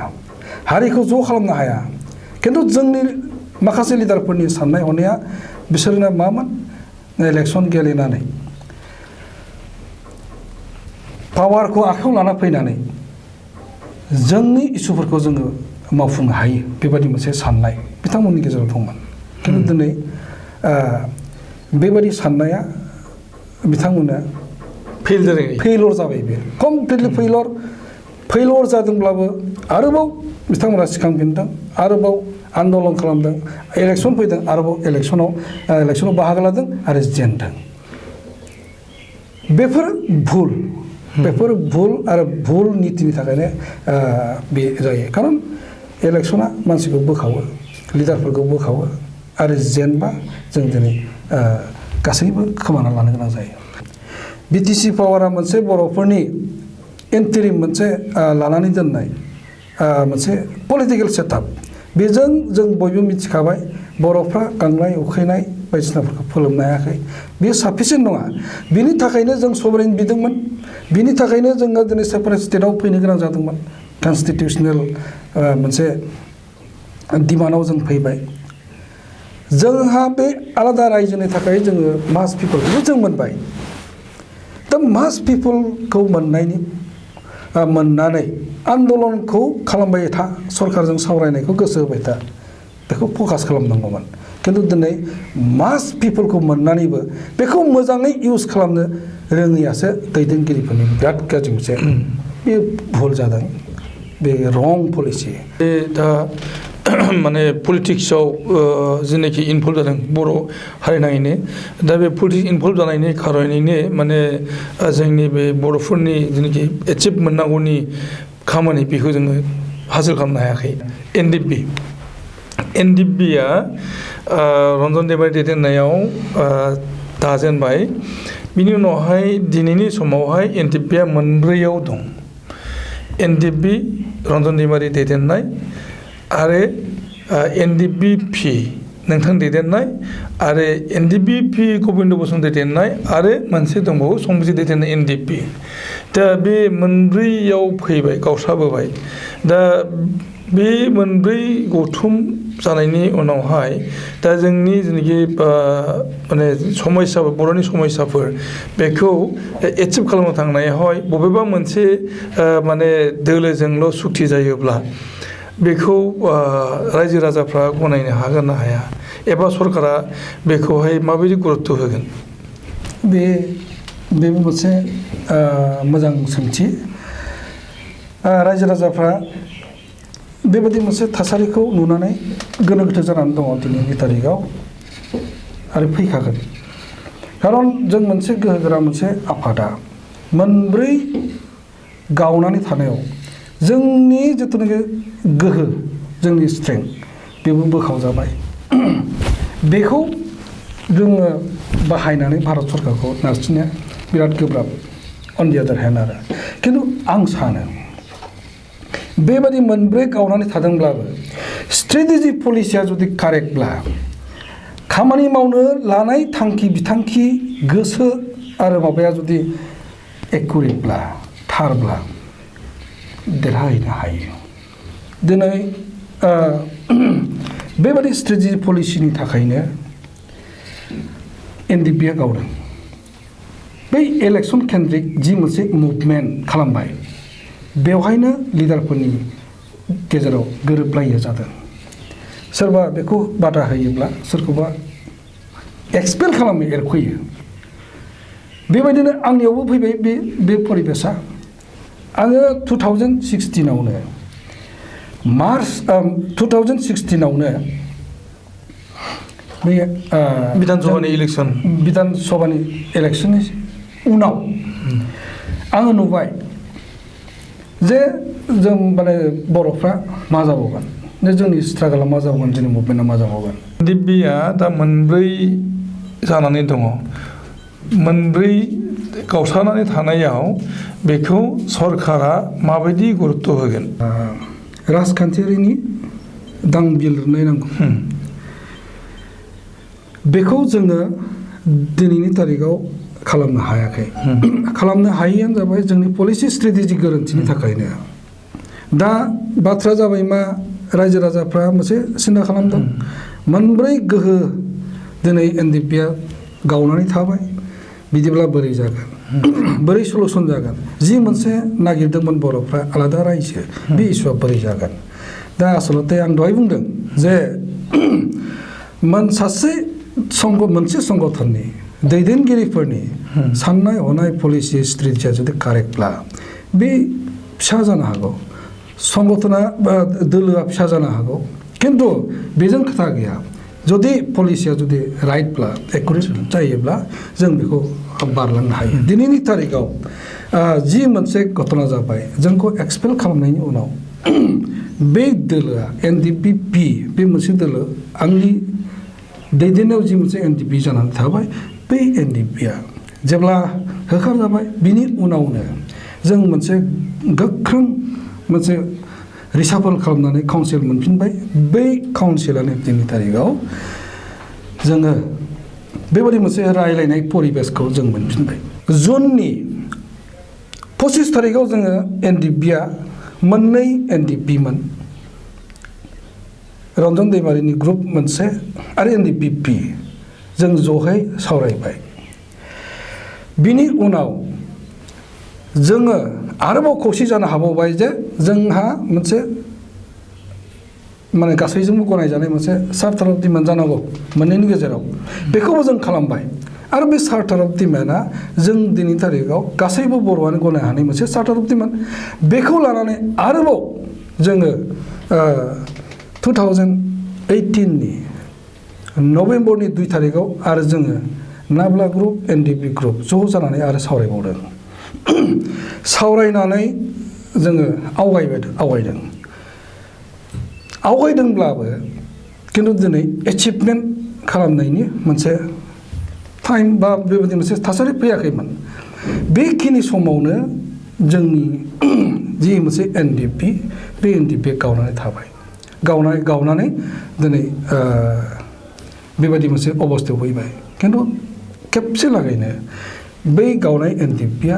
हारिखौ ज' खालामनो हाया खिन्थु जोंनि माखासे लिडारफोरनि साननाय हनाया बिसोरना मामोन इलेक्सन गेलेनानै पावारखौ आखायाव लाना फैनानै जोंनि इसुफोरखौ जोङो मावफुंनो हायो बेबायदि मोनसे साननाय बिथांमोननि गेजेराव दंमोन खिन्थु दिनै बेबायदि साननाया बिथांमोना फेलर जाबाय बे कमप्लिटलि फेलर जादोंब्लाबो आरोबाव बिथांमोना सिखांफिनदों आरोबाव आन्दलन खालामदों इलेक्सन फैदों आरोबाव इलेक्सनाव बाहागो लादों आरो जेनदों बेफोर भुल आरो भुल नीतिनि थाखायनो बे जायो खारन इलेक्सना मानसिखौ बोखावो लिडारफोरखौ बोखावो आरो जेनबा जों दिनै गासैबो खोमाना लानो गोनां जायो बिटिसि पावारा मोनसे बर'फोरनि इन्टारिम मोनसे लानानै दोननाय मोनसे पलिटिकेल सेटआप बेजों जों बयबो मिथिखाबाय बर'फ्रा गांनाय उखैनाय बायदिसिनाफोरखौ फोलोमनो हायाखै बेयो साफिसियेन्ट नङा बिनि थाखायनो जों सभरेन बिदोंमोन बिनि थाखायनो जोङो दिनै सेपारेट स्टेटआव फैनो गोनां जादोंमोन कनस्टिटिउसनेल मोनसे डिमान्डआव जों फैबाय जोंहा बे आलादा रायजोनि थाखाय जोङो मास पिपलखौबो जों मोनबाय दा मास पिपलखौ मोननानै आन्दलनखौ खालामबाय था सरकारजों सावरायनायखौ गोसो होबाय था बेखौ फकास खालामनांगौमोन खिन्थु दिनै मास पिपलखौ मोननानैबो बेखौ मोजाङै इउज खालामनो रोङैयासो दैदेनगिरिफोरनि बिराद गाज्रि मोनसे बे भुल जादों बे रं पलिसि दा माने पलिटिक्सआव जेनाखि इनभल्भ जादों बर' हारिनाङैनो दा बे पलिटिक्स इनभल्भ जानायनि खारनैनो माने जोंनि बे बर'फोरनि जेनाखि एचिभ मोननांगौनि खामानि बेखौ जोङो हासिल खालामनो हायाखै NDFBआ रन्जन दैमारि दैदेननायाव दाजेनबाय बिनि उनावहाय दिनैनि समावहाय NDFBआ मोनब्रैयाव दं NDFB रन्जन दैमारि दैदेननाय आरो NDFB नोंथां दैदेननाय आरो NDFB गबिन्द बसुमतारी दैदेननाय आरो मोनसे दंबावो संबिजि दैदेननाय NDFB दा बे मोनब्रैयाव फैबाय गावस्राबोबाय दा बे मोनब्रै गौथुम जानायनि उनावहाय दा जोंनि जेनाखि माने समस्याफोर बर'नि समस्याफोर बेखौ एचिभ खालामनो थांनायावहाय बबेबा मोनसे माने दोलोजोंल' सुक्ति जायोब्ला बेखौ रायजो राजाफ्रा गनायनो हागोन ना हाया एबा सरकारा बेखौहाय माबायदि गुरुत्व होगोन बे मोनसे मोजां सोंथि रायजो राजाफ्रा बेबायदि मोनसे थासारिखौ नुनानै गोनो गोथो जानानै दङ दिनैनि तारिखाव आरो फैखागोन खारन जों मोनसे गोहोगोरा मोनसे आफादा मोनब्रै गावनानै थानायाव जोंनि जिथुनाखि गोहो जोंनि स्ट्रेंथ बेबो बोखावजाबाय बेखौ जोङो बाहायनानै भारत सरकारखौ नारसिननाया बिराद गोब्राब अन दि आदार हेन्ड आरो खिन्थु आं सानो बेबादि मोनब्रै गावनानै थादोंब्लाबो स्ट्रेटेजि पलिसिया जुदि कारेक्टब्ला खामानि मावनो लानाय थांखि बिथांखि गोसो आरो माबाया जुदि एकुरेटब्ला थारब्ला देरहाहैनो हायो दिनै बेबादि स्ट्रेटेजि पलिसिनि थाखायनो NDFBआ गावदों बै इलेक्सन केन्द्रिक जि मोनसे मुभमेन्ट खालामबाय बेवहायनो लिडारफोरनि गेजेराव गोरोबलायै जादों सोरबा बेखौ बादा होयोब्ला सोरखौबा एक्सपेल खालामो एरख'यो बेबायदिनो आंनियावबो फैबाय बे परिबेसा आङो 2016आवनो मार्च 2016आवनो बे बिधानसभानि इलेक्सननि उनाव आङो नुबाय जे जों माने बर'फ्रा मा जाबावगोन जोंनि स्ट्रागला मा जाबावगोन जोंनि मुभमेन्टआ मा जाबावगोन NDFBआ दा मोनब्रै जानानै दङ मोनब्रै गावस्रानानै थानायाव बेखौ सरकारा माबायदि गुरुत्व होगोन राजखान्थियारिनि दांबिल लिरनाय नांगौ बेखौ जोङो दिनैनि तारिखाव खालामनो हायाखै खालामनो हायैयानो जाबाय जोंनि पलिसि स्ट्रेटेजि गोरोन्थिनि थाखायनो दा बाथ्रा जाबाय मा रायजो राजाफ्रा मोनसे सिन्था खालामदों मोनब्रै गोहो दिनै NDFBआ गावनानै थाबाय बिदिब्ला बोरै जागोन बोरै सलुसन जागोन जि मोनसे नागिरदोंमोन बर'फ्रा आलादा रायजो बे इस्युआ बोरै जागोन दा आसलते आं दहाय बुंदों जे मोनसे संगठननि दैदेनगिरिफोरनि साननाय हनाय पलिसि स्ट्रेटेजिया जुदि कारेक्टब्ला बे फिसा जानो हागौ संगठना बा दोलोआ फिसा जानो हागौ खिन्थु बेजों खोथा गैया जुदि पलिसिया जुदि राइटब्ला एकुरेट जायोब्ला जों बेखौ बारलांनो हायो दिनैनि तारिखाव जि मोनसे घटना जाबाय जोंखौ एक्सपेल खालामनायनि उनाव बे दोलोआ NDFB बे मोनसे दोलो आंनि दैदेननायाव जि मोनसे NDFB जानानै थाबाय बै NDFBआ जेब्ला होखार जाबाय बिनि उनावनो जों मोनसे गोख्रों मोनसे रिसाफल खालामनानै काउन्सिल मोनफिनबाय बै काउन्सिलानो दिनैनि तारिखाव जोङो बेबादि मोनसे रायलायनाय परिबेसखौ जों मोनफिनबाय जुननि 25 तारिखाव जोङो NDFBआ मोननै NDFBमोन रन्जन दैमारिनि ग्रुप मोनसे आरो NDFB जों ज'है सावरायबाय बिनि उनाव जोङो आरोबाव खौसे जानो हाबावबाय जे जोंहा मोनसे माने गासैजोंबो गनायजानाय मोनसे चार्टार अफ डिमान्ड जानांगौ मोननैनि गेजेराव बेखौबो जों खालामबाय आरो बे चार्टार अफ डिमान्डआ जों दिनैनि तारिखाव गासैबो बर'आनो गनाय हानाय मोनसे चार्टार अफ डिमान्ड बेखौ लानानै आरोबाव जोङो 2018नि नभेम्बरनि 2 तारिखाव आरो जोङो नाब्ला ग्रुप NDFB ग्रुप ज' जानानै आरो सावरायबावदों सावरायनानै जोङो आवगायदों आवगायदोंब्लाबो खिन्थु दिनै एचिभमेन्ट खालामनायनि मोनसे टाइम बा बेबायदि मोनसे थासारि फैयाखैमोन बेखिनि समावनो जोंनि जि मोनसे एनडिएफबि बे एनडिएफबि गावनानै थाबाय गावनानै दिनै बेबायदि मोनसे अबस्थायाव फैबाय खिन्थु खेबसे लागैनो बै गावनाय एनडिएफबिया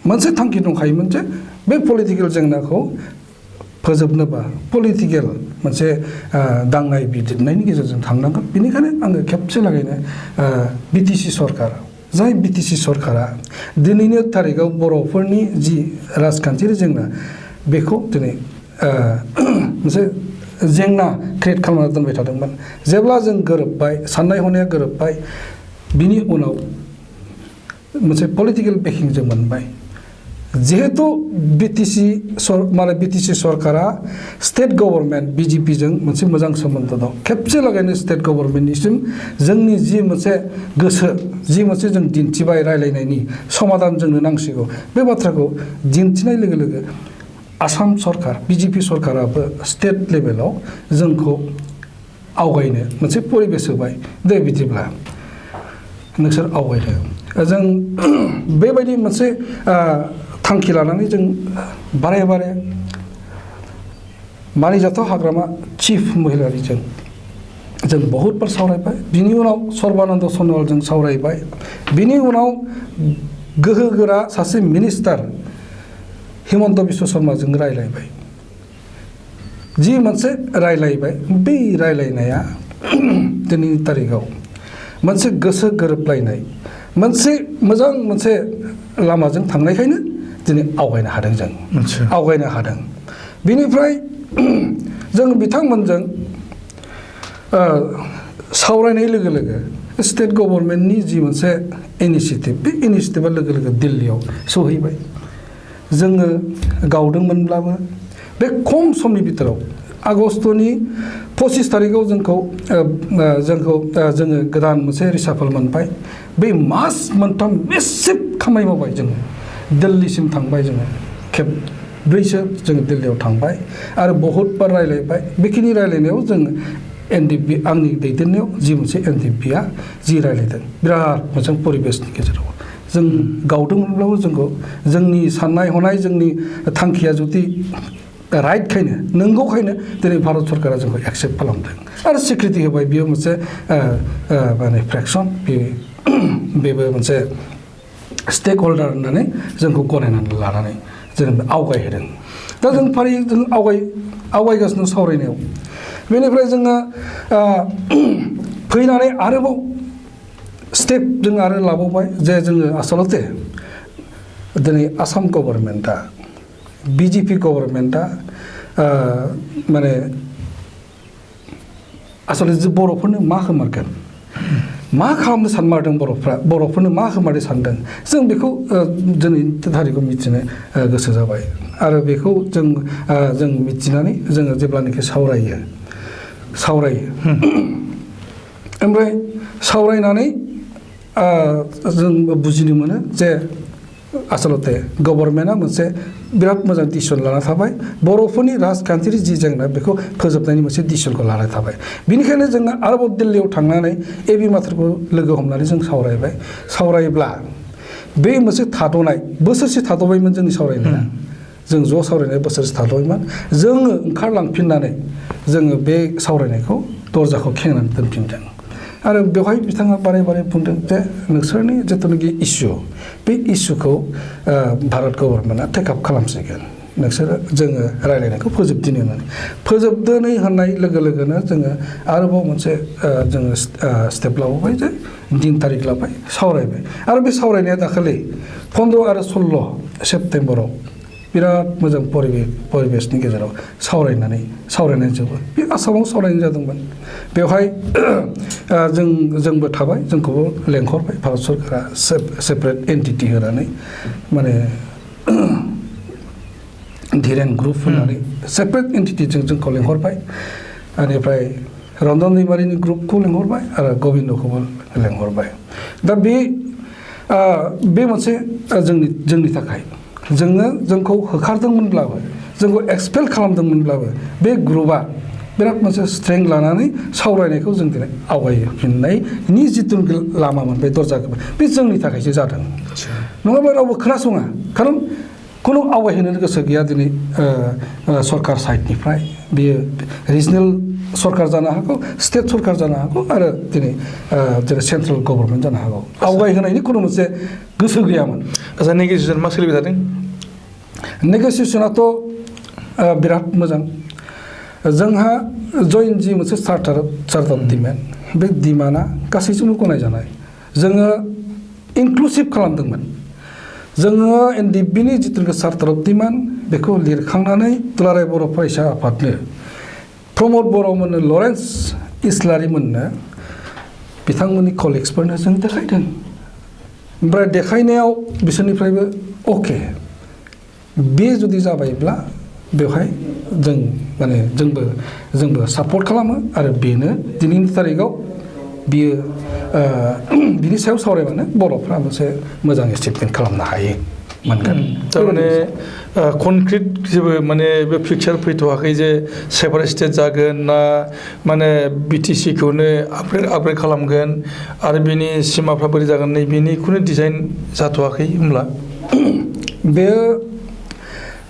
मोनसे थांखि दंखायोमोन जे बे पलिटिकेल जेंनाखौ फोजोबनोबा पलिटिकेल मोनसे दांनाय बिजिरनायनि गेजेरजों थांनांगोन बेनिखायनो आङो खेबसे लागैनो बिटिसि सरकार जाय बिटिसि सरकारा दिनैनि थारिखआव बर'फोरनि जि राजखान्थियारि जेंना बेखौ दिनै मोनसे जेंना क्रिएट खालामना दोनबाय थादोंमोन जेब्ला जों गोरोबबाय साननाय हनाया गोरोबबाय बिनि उनाव मोनसे पलिटिकेल बेकिं जों मोनबाय जिहेतु बिटिसि सरकारा स्टेट गभर्नमेन्ट बिजेपिजों मोनसे मोजां सोमोन्दो दं खेबसे लागैनो स्टेट गभर्नमेन्टनिसिम जोंनि जि मोनसे गोसो जि मोनसे जों दिन्थिबाय रायलायनायनि समाधान जोंनो नांसिगौ बे बाथ्राखौ दिन्थिनाय लोगो लोगो आसाम सरकार बिजेपि सरकाराबो स्टेट लेभेलाव जोंखौ आवगायनो मोनसे परिबेस होबाय दे बिदिब्ला नोंसोर आवगायदो जों बेबायदि मोनसे थांखि लानानै जों बारे मानिजाथाव हाग्रामा चिफ महिलारिजों जों बहुद बार सावरायबाय बिनि उनाव सर्बानन्द सन'वालजों सावरायबाय बिनि उनाव गोहोगोरा सासे मिनिस्टार हिमन्त बिश्व शर्माजों रायलायबाय जि मोनसे रायलायबाय बै रायलायनाया दिनैनि तारिखआव मोनसे गोसो गोरोबलायनाय मोनसे मोजां मोनसे लामाजों थांनायखायनो दिनै आवगायनो हादों जों आवगायनो हादों बिनिफ्राय जों बिथांमोनजों सावरायनाय लोगो लोगो स्टेट गभर्नमेन्टनि जि मोनसे इनिशिएटिभ बे इनिशिएटिभा लोगो लोगो दिल्लीयाव सहैबाय जोङो गावदोंमोनब्लाबो बे खम समनि बिथोराव आगस्तनि 25 तारिखआव जोङो गोदान मोनसे रिसाफल मोनबाय बे मास मोनथाम मेसिभ खामानि मावबाय जोङो दिल्लीसिम थांबाय जोङो खेबब्रैसो जोङो दिल्लीयाव थांबाय आरो बहुद बार रायलायबाय बेखिनि रायलायनायाव जोङो एनडिएफबि आंनि दैदेननायाव जि मोनसे एनडिएफबिया जि रायलायदों बिराद मोजां परिबेसनि गेजेराव जों गावदोंमोनब्लाबो जोंखौ जोंनि साननाय हनाय जोंनि थांखिया जुदि राइटखायनो नंगौखायनो दिनै भारत सरकारा जोंखौ एक्सेप्ट खालामदों आरो सिक्रिटि होबाय बियो मोनसे माने फ्रेक्सन बेबो मोनसे स्टेक हल्डार होननानै जोंखौ गनायनानै लानानै जों आवगायहोदों दा जों फारियै जों आवगायगासिनो सावरायनायाव बेनिफ्राय जोङो फैनानै आरोबाव स्टेप जों आरो लाबावबाय जे जोङो आसलते दिनै आसाम गभर्नमेन्टआ बिजेपि गभर्नमेन्टआ माने आसलते बर'फोरनो मा होमारगोन मा खालामनो सानमारदों बर'फोरनो मा होमारनो सानदों जों बेखौ दिनैनि थारिखआव मिथिनो गोसो जाबाय आरो बेखौ जों मिथिनानै जोङो जेब्लानाखि सावरायो ओमफ्राय सावरायनानै जों बुजिनो मोनो जे आसलते गभर्नमेन्टआ मोनसे बिराद मोजां डिसिसन लाना थाबाय बर'फोरनि राजखान्थियारि जि जेंना बेखौ फोजोबनायनि मोनसे डिसिसनखौ लाना थाबाय बेनिखायनो जोङो आरोबाव दिल्लीयाव थांनानै एबि माथ्रखौ लोगो हमनानै जों सावरायब्ला बे मोनसे थाद'नाय बोसोरसे थाद'बायमोन जोंनि सावरायनाया जों ज' सावरायनाय बोसोरसे थाद'बायमोन जोङो ओंखारलांफिननानै जोङो बे सावरायनायखौ दरजाखौ खेंनानै दोनफिनदों आरो बेवहाय बिथाङा बारे बुंदों जे नोंसोरनि जिथुनाखि इस्यु बे इस्युखौ भारत गभर्नमेन्टआ टेकआप खालामसिगोन नोंसोरो जोङो रायलायनायखौ फोजोबदिनि होननानै फोजोबदोनै होननाय लोगो लोगोनो जोङो आरोबाव मोनसे जोङो स्टेप लाबावबाय जे दिन तारिख लाबाय सावरायबाय आरो बे सावरायनाया दाखालि 15 आरो 16 सेप्तेम्बराव बिराद मोजां परिबेसनि गेजेराव सावरायनाय जोबो बे आसामाव सावरायनाय जादोंमोन बेवहाय जोंबो थाबाय जोंखौबो लेंहरबाय भारत सरकारा सेपारेट एन्टिटि होनानै माने धीरेन ग्रुप होननानै सेपारेट एन्टिटिजों जोंखौ लेंहरबाय बेनिफ्राय रन्जन दैमारिनि ग्रुपखौ लेंहरबाय आरो गबिन्दखौबो लेंहरबाय दा बे मोनसे जोंनि थाखाय जोंखौ होखारदोंमोनब्लाबो जोंखौ एक्सपेल खालामदोंमोनब्लाबो बे ग्रुपआ बिराद मोनसे स्ट्रेंथ लानानै सावरायनायखौ जों दिनै आवगायफिननायनि जिथु लामामोन बे दरजाखौ बे जोंनि थाखायसो जादों नङाबा रावबो खोनासङा खारन खुनु आवगायहोनो गोसो गैया दिनै सरकार साइडनिफ्राय बेयो रिजनेल सरकार जानो हागौ स्टेट सरकार जानो हागौ आरो दिनै जेरै सेन्ट्रेल गभर्नमेन्ट जानो हागौ आवगायहोनायनि खुनु मोनसे गोसो गैयामोन आচ্ছা नेगोसिएसन मा सोलिबाय थादों नेगोसिएसनाथ' बिराद मोजां जोंहा जयेन्ट जि मोनसे चार्टार अफ डिमान्ड बे डिमान्डआ गासैजोंबो गनायजानाय जोङो इनक्लुसिभ खालामदोंमोन जोङो एनडिएफबिनि जिथुनाखि चार्टार अफ डिमान्ड बेखौ लिरखांनानै दुलाराय बर' फरायसा आफादनो प्रमद बर'मोननो लरेन्स इस्लारिमोननो बिथांमोननि कलिग्सफोरनो जों देखायदों ओमफ्राय देखायनायाव बिसोरनिफ्रायबो अके बे जुदि जाबायब्ला बेवहाय जों माने जोंबो सापर्ट खालामो आरो बेनो दिनैनि थारिखआव बियो बिनि सायाव सावरायबानो बर'फ्रा मोनसे मोजां एचिभमेन्ट खालामनो हायो मोनगोन थारमाने कनक्रिट जेबो माने बे पिक्चार फैथ'वाखै जे सेपारेट स्टेट जागोन ना माने बिटिसि खौनो आपग्रेड खालामगोन आरो बिनि सिमाफ्रा बोरै जागोन नै बिनि खुनु डिजाइन जाथ'वाखै होमब्ला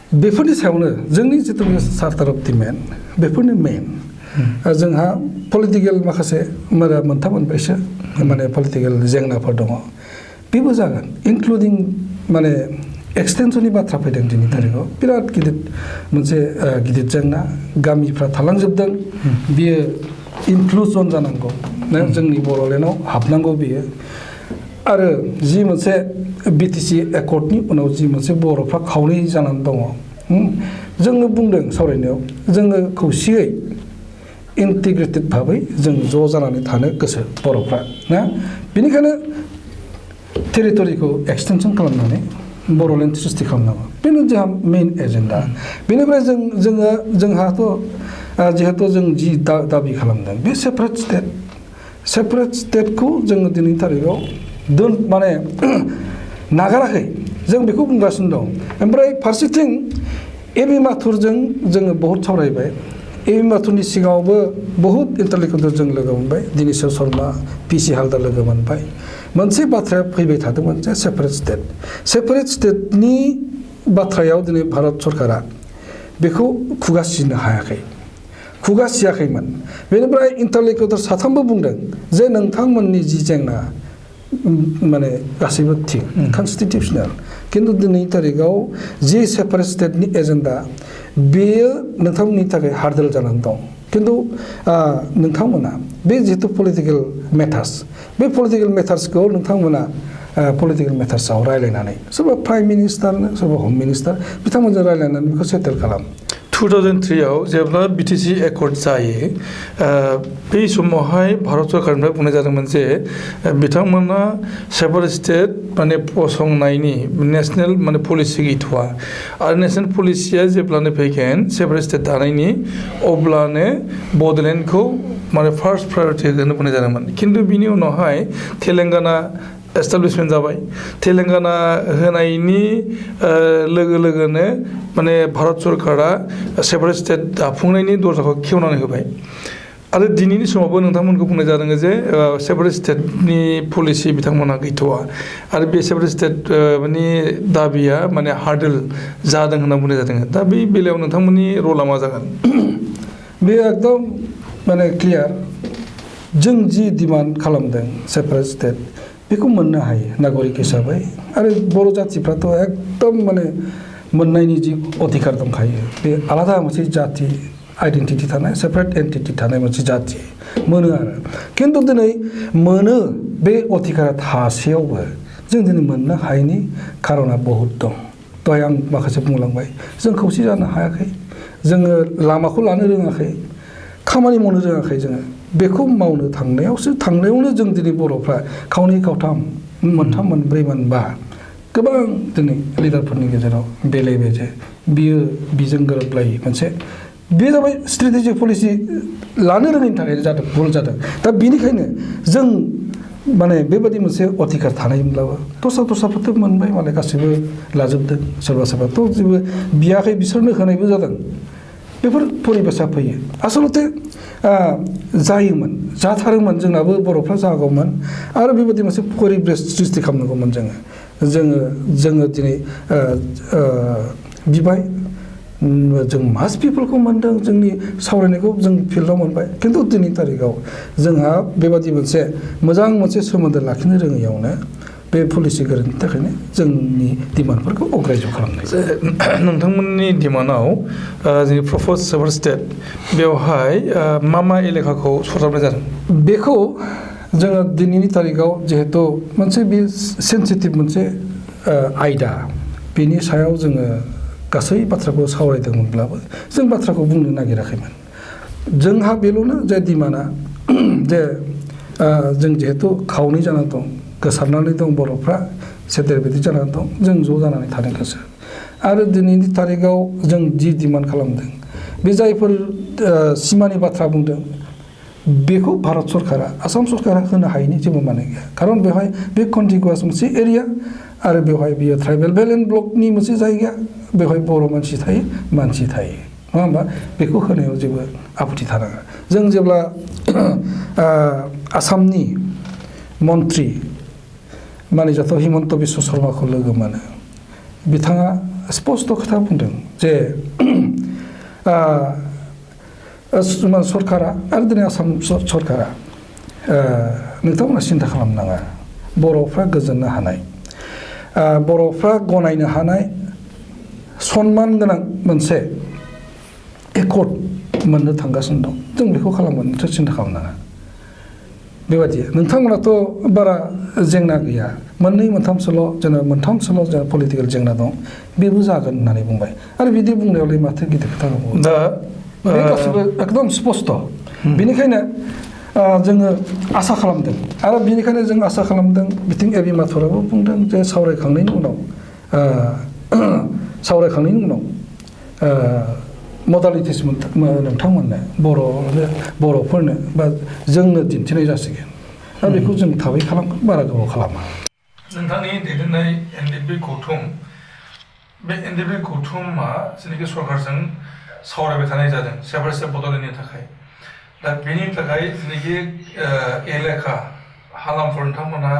बेफोरनि सायावनो जोंनि जिथु चार्टार अफ डिमान्ड बेफोरनो मेन जोंहा पलिटिकेल माखासे मोनथाम मोनब्रैसो माने पलिटिकेल जेंनाफोर दङ बेबो जागोन इनक्लुडिं माने एक्सटेनसननि बाथ्रा फैदों दिनै थारिखआव बिराद गिदिर मोनसे गिदिर जेंना गामिफ्रा थालांजोबदों बियो इनक्लुजन जानांगौ जोंनि बर'लेण्डआव हाबनांगौ बियो आरो जि मोनसे बिटिसि एकर्डनि उनाव जि मोनसे बर'फ्रा खावनै जानानै दङ जोङो बुंदों सावरायनायाव जोङो खौसेयै इन्टिग्रेटेड भाबै जों ज' जानानै थानो गोसो बर'फ्रा ना बेनिखायनो टेरिटरिखौ एक्सटेनसन खालामनानै बर'लेण्ड सृष्टि खालामनांगौ बेनो जोंहा मेइन एजेन्डा बेनिफ्राय जोंहाथ' जिहेतु जों जि दाबि खालामदों बे सेपारेट स्टेटखौ जोङो दिनैनि थारिखआव माने नागाराखै जों बेखौ बुंगासिनो दं ओमफ्राय फारसेथिं एबि माथुरजों जोङो बहुत सावरायबाय एबि माथुरनि सिगाङावबो बहुत इन्टारल'कुटरजों जों लोगो मोनबाय दिनेश्वर शर्मा पिसि हालदार लोगो मोनबाय मोनसे बाथ्राया फैबाय थादोंमोन जे सेपारेट स्टेटनि बाथ्रायाव दिनै भारत सरकारा बेखौ खुगा सियाखैमोन बेनिफ्राय इन्टारल'कुटर साथामबो बुंदों जे नोंथांमोननि जि जेंना माने गासैबो थिग कनस्टिटिउसनेल खिन्थु दिनैनि थारिखआव जि सेपारेट स्टेटनि एजेन्डा बेयो नोंथांमोननि थाखाय हार्डल जानानै दं खिन्थु नोंथांमोना बे जिहेतु पलिटिकेल मेटार्स बे पलिटिकेल मेटार्सखौ नोंथांमोना पलिटिकेल मेटार्सआव रायज्लायनानै सोरबा प्राइम मिनिस्टारनो सोरबा हम मिनिस्टार बिथांमोनजों रायज्लायनानै बेखौ सेटेल खालाम 2003आव जेब्ला बिटिसि एकर्ड जायो बै समावहाय भारत सरकारनिफ्राय बुंनाय जादोंमोन जे बिथांमोना सेपारेट स्टेट माने फसंनायनि नेशनेल माने पलिसि गैथ'वा आरो नेशनेल पलिसिया जेब्लानो फैगोन सेपारेट स्टेट दानायनि अब्लानो बड'लेण्डखौ माने फार्स्ट प्रायरिटि होनो बुंनाय जादोंमोन खिन्थु बिनि उनावहाय तेलेंगाना एस्टाब्लिशमेन्ट जाबाय तेलेंगाना होनायनि लोगो लोगोनो माने भारत सरकारा सेपारेट स्टेट दाफुंनायनि दरजाखौ खेवनानै होबाय आरो दिनैनि समावबो नोंथांमोनखौ बुंनाय जादों जे सेपारेट स्टेटनि पलिसि बिथांमोनहा गैथ'वा आरो बे सेपारेट स्टेट माने दाबिया माने हार्डल जादों होनना बुंनाय जादों दा बे बेलायाव नोंथांमोननि रला मा जागोन बे एकदम माने क्लियार जों जि डिमान्ड खालामदों सेपारेट स्टेट बेखौ मोननो हायो नागरिक हिसाबै आरो बर' जाथिफ्राथ' एकदम माने मोननायनि जि अधिकार दंखायो बे आलादा मोनसे जाति आइडेन्टिटि थानाय सेपारेट एन्टिटि थानाय मोनसे जाति मोनो आरो खिन्थु दिनै मोनो बे अधिकारा थासेयावबो जों दिनै मोननो हायैनि खारना बहुद दं दहाय आं माखासे बुंलांबाय जों खौसे जानो हायाखै जोङो लामाखौ लानो रोङाखै खामानि मावनो रोङाखै जोङो बेखौ मावनो थांनायावनो जों दिनै बर'फ्रा खावनै खावथाम मोनथाम मोनब्रै मोनबा गोबां दिनै लिडारफोरनि गेजेराव बेले बेजे बियो बिजों गोरोबलायै मोनसे बे जाबाय स्ट्रेटेजिक पलिसि लानो रोङैनि थाखाय जादों भुल जादों दा बेनिखायनो जों माने बेबायदि मोनसे अधिकार थानायमोनब्लाबो दस्राफोरथ' मोनबाय मालाय गासैबो लाजोबदों सोरबाथ' जेबो बियाखै बिसोरनो होनायबो जादों बेफोर परिबेसा फैयो आसलते जायोमोन जाथारोमोन जोंनाबो बर'फ्रा जागौमोन आरो बेबायदि मोनसे परिबेस सृष्टि खालामनांगौमोन जोङो दिनै बिबाय जों मास पिपलखौ मोनदों जोंनि सावरायनायखौ जों फिल्डआव मोनबाय खिन्थु दिनैनि तारिखाव जोंहा बेबादि मोजां मोनसे सोमोन्दो लाखिनो रोङैयावनो बे पलिसि गोरोन्थिनि थाखायनो जोंनि डिमान्डफोरखौ अग्राह्य खालामनाय नोंथांमोननि डिमान्डआव जोंनि प्रप'ज सेभार स्टेट बेवहाय मा एलेखाखौ सरजाबनाय जादों बेखौ जोङो दिनैनि तारिखाव जिहेतु मोनसे बे सेन्सिटिभ मोनसे आयदा बेनि सायाव जोङो गासै बाथ्राखौ सावरायदोंमोनब्लाबो जों बाथ्राखौ बुंनो नागिराखैमोन जोंहा बेल'नो जे डिमान्डआ जे जों जिहेतु खावनै जानानै दं गोसारनानै दं बर'फ्रा सेदेर बेदेर जानानै दं जों ज' जानानै थानो गोसो आरो दिनैनि तारिखाव जों जि डिमान्ड खालामदों बे जायफोर सिमानि बाथ्रा बुंदों बेखौ भारत सरकारा आसाम सरकारा होनो हायैनि जेबो माने गैया खारन बेवहाय बे कन्टिगुवास मोनसे एरिया आरो बेवहाय बियो ट्राइबेल बेल्ट एन्ड ब्लकनि मोनसे जायगा बेवहाय बर' मानसि थायो नङा होमबा बेखौ होनायाव जेबो आपत्ति थानाङा जों जेब्ला आसामनि मन्त्रि मानिजाथाव हिमन्त बिश्व शर्माखौ लोगो मोनो बिथाङा स्पष्ट खोथा बुंदों जे सरकारा आरो दिनै आसाम सरकारा नोंथांमोना सिन्था खालामनाङा बर'फ्रा गोजोननो हानाय बर'फ्रा गनायनो हानाय सनमान गोनां मोनसे एकर्ड मोननो थांगासिनो दं जों बेखौ खालामगोन नोंथाङा सिन्था खालामनाङा बेबायदि नोंथांमोनाथ' बारा जेंना गैया मोनथामसोल' जोंना पलिटिकेल जेंना दं बेबो जागोन होननानै बुंबाय आरो बिदि बुंनायावलाय माथो गिदिर खोथा दङ दा बे गासिबो एकदम स्पष्ट बेनिखायनो जोङो आसा खालामदों आरो बेनिखायनो जों आसा खालामदों बिथिं एबि माथुराबो बुंदों जे सावरायखांनायनि उनाव मडालिटिस नोंथांमोननो बर'फोरनो बा जोंनो दिन्थिनाय जासिगोन दा बेखौ जों थाबै खालामगोन बारा गोबाव खालामा नोंथांनि दैदेननाय एनडिएफबि गौथुम बे एनडिएफबि गौथुमा जेनाखि सरकारजों सावरायबाय थानाय जादों सेभार स्टेट बड'लेण्डनि थाखाय दा बेनि थाखाय जेनाखि एलेखा हालामफोर नोंथांमोनहा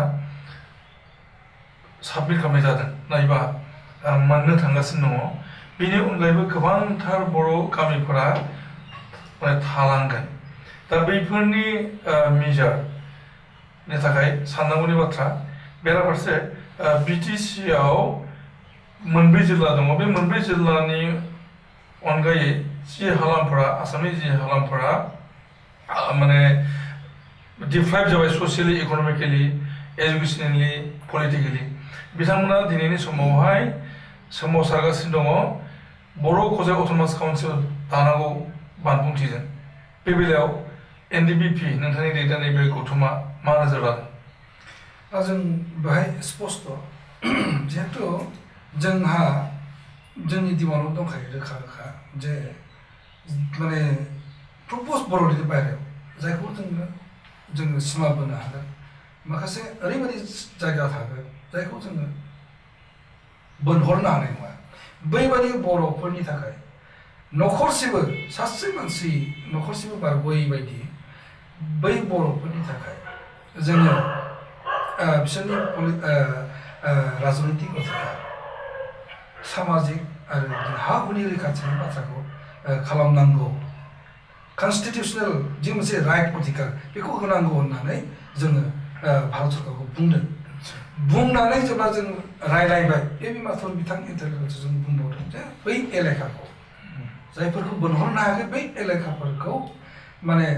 साबमिट खालामनाय जादों नायबा मोननो थांगासिनो दङ बेनि अनगायैबो गोबांथार बर' गामिफोरा थालांगोन दा बैफोरनि मेजरनि थाखाय साननांगौनि बाथ्रा बेराफारसे बिटिसिआव मोनब्रै जिल्ला दङ बे मोनब्रै जिल्लानि अनगायै जि हालामफोरा आसामनि जि हालामफोरा माने डिप्राइभ जाबाय ससियेलि इक'नमिकेलि एजुकेसनेलि पलिटिकेलि बिथांमोना दिनैनि समावहाय सोमावसारगासिनो दङ बर' कजाय अट'नमास काउन्सिल दानांगौ बानबुंथिजों बे बेलायाव एनडिएफबि नोंथांनि दैदेननाय बे गौथुमा मा नोजोर लादों दा जों बेहाय स्पष्ट जिहेथु जोंहा जोंनि डिमान्डआव दंखायो रोखा जे माने प्रप'ज बर'नि बायरायाव जायखौ जोङो सिमा बोनो हागोन माखासे ओरैबायदि जायगा थागोन जायखौ जोङो बोनहरनो हानाय नङा बैबादि बर'फोरनि थाखाय न'खरसेबो सासे मानसि न'खरसेबो बारग'यै बायदि बै बर'फोरनि थाखाय जोङो बिसोरनि राजनैतिक अधिकार सामाजिक आरो हा हुनि रैखाथिनि बाथ्राखौ खालामनांगौ कनस्टिटिउसनेल जि मोनसे राइट अधिकार बेखौ होनांगौ होननानै जोङो भारत सरकारखौ बुंनानै जेब्ला जों रायलायबाय बे माथुर बिथां इन्टारभिउआव जों बुंबावदों जे बै एलेखाखौ जायफोरखौ बोनहरनो हायाखै बै एलेखाफोरखौ माने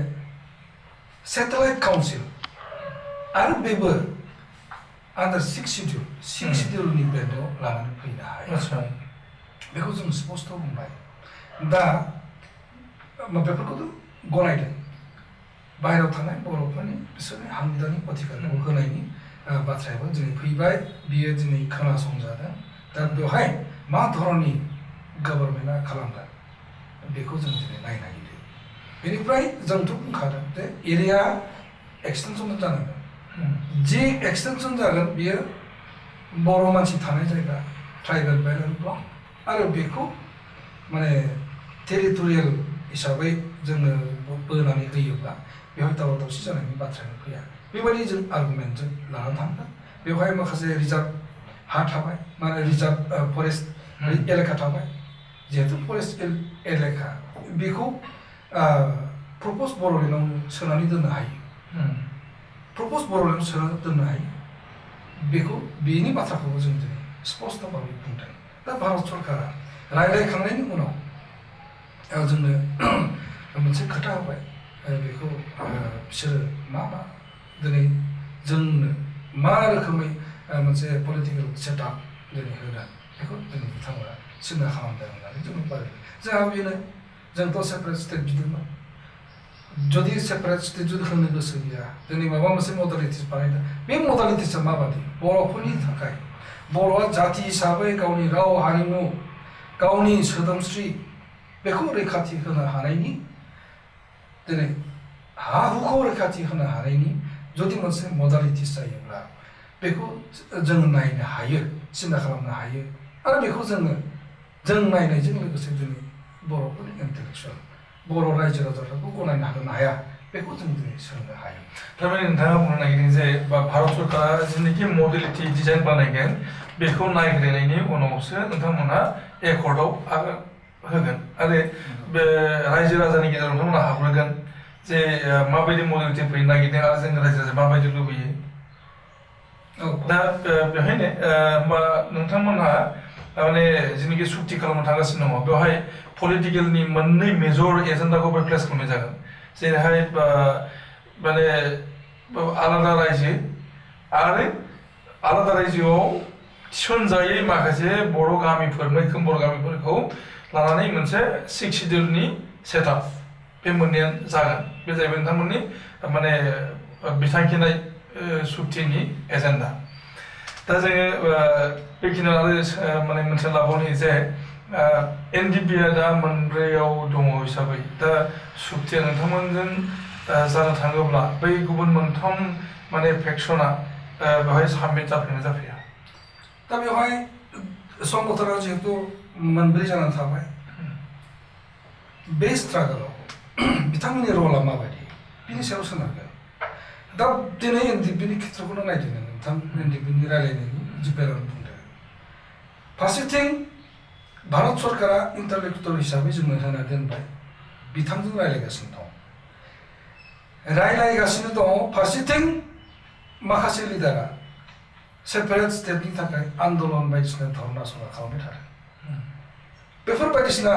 सेटेलाइट काउन्सिल आरो बेबो आन्डार 6 सिडिउलनि बेन्दआव लानानै फैनो हायो बेखौ जों स्पष्ट बुंबाय दा बेफोरखौथ' गनायदों बाहेरायाव थानाय बर'फोरनि बिसोरनि हामदानि अधिकारखौ होनायनि बाथ्रायाबो दिनै फैबाय बियो दिनै खोनासंजादों दा बेवहाय मा धरननि गभर्नमेन्टआ खालामगोन बेखौ जों दिनै नायनागिरदों बेनिफ्राय जोंथ' बुंखादों जे एरिया एक्सटेनसन जानांगोन जि एक्सटेनसन जागोन बियो बर' मानसि थानाय जायगा ट्राइबेल बेल्ट एन्ड ब्लक आरो बेखौ माने टेरिटरियेल हिसाबै जोङो बोनानै होयोब्ला बेवहाय दावराव दावसि जानायनि बाथ्रायानो फैया बेबायदि जों आर्गुमेन्टजों लानानै थांगोन बेवहाय माखासे रिजार्भ हा थाबाय माने रिजार्भ फरेस्ट एलेखा थाबाय जिहेतु फरेस्ट एलेखा बेखौ प्रप'ज बर'लेण्डआव सोनानै दोननो हायो प्रप'ज बर'लेण्डआव सोनानै दोननो हायो बेखौ बेनि बाथ्राखौबो जों दिनै स्पष्ट भाबै बुंदों दा भारत सरकारा रायज्लायखांनायनि उनाव जोंनो मोनसे खोथा होबाय बेखौ बिसोरो मा दिनै जोंनो मा रोखोमै मोनसे पलिटिकेल सेटआप दिनै होगोन बेखौ दिनै बिथांमोना सिन्था खालामदों होननानै जों बायो जोंहा बेनो जोंथ' सेपारेट स्टेट बिदोंमोन जुदि सेपारेट स्टेट जुदि होनो गोसो गैया दिनै माबा मोनसे मडालिटिस बानायदों बे मडालिटिसआ माबादि बर'फोरनि थाखाय बर'आ जाति हिसाबै गावनि राव हारिमु गावनि सोदोमस्रि बेखौ रैखाथि होनो हानायनि दिनै हा हुखौ रैखाथि होनो हानायनि जुदि मोनसे मडालिटिस जायोब्ला बेखौ जों नायनो हायो सिन्था खालामनो हायो आरो बेखौ जों नायनायजों लोगोसे दिनै बर'फोरनि इन्टेलेक्सुवेल बर' रायजो राजाफोरखौ गनायनो हागोन ना हाया बेखौ जों दिनै सोंनो हायो थारमाने नोंथाङा बुंनो नागिरदों जे भारत सरकारा जिनोखि मडेलिटि डिजाइन बानायगोन बेखौ नायग्रोनायनि उनावसो नोंथांमोनहा एकर्डआव आगान होगोन आरो बे रायजो राजानि गेजेराव नोंथांमोनहा हाबग्रोगोन जे माबायदि मडेलिटि फैनो नागिरदों आरो जों रायजो राजाया माबायदि लुबैयो दा बेवहायनो होमबा नोंथांमोनहा माने जिनोखि सुक्ति खालामनो थांगासिनो दङ बेवहाय पलिटिकेलनि मोननै मेजर एजेन्डाखौ प्लेस खालामनाय जागोन जेरैहाय माने आलादा रायजो आरो आलादा रायजोआव थिसनजायै माखासे बर' गामिफोर मैखोम बर' गामिफोरखौ लानानै मोनसे 6 शिड्युलनि सेटआप बे मोननैया जागोन बे जाहैबाय नोंथांमोननि माने बिथांखिनाय सुक्तिनि एजेन्डा दा जोङो बेखिनियाव आरो माने मोनसे लाबावनि जे NDFB दा मोनब्रैयाव दङ हिसाबै दा सुक्तिया नोंथांमोनजों जानो थाङोब्ला बै गुबुन मोनथाम माने फेक्सना बेवहाय साबमिट जाफैना जाफैया दा बेवहाय संगठना जिहेतु मोनब्रै जानानै थाबाय बे स्ट्रागोलाव बिथांमोननि रला माबायदि बिनि सायाव सोनारगोन दा दिनै NDFBनि खेत्रखौनो नायदों नोंथां NDFBनि रायलायनायनि जि बेलायाव बुंदों फारसेथिं भारत सरकारा इन्टारलेक्टुवेल हिसाबै जोंनो होना दोनबाय बिथांजों रायलायगासिनो दङ फारसेथिं माखासे लिडारा सेपारेट स्टेटनि थाखाय आन्दलन बायदिसिना धरना सरा खालामबाय थादों बेफोर बायदिसिना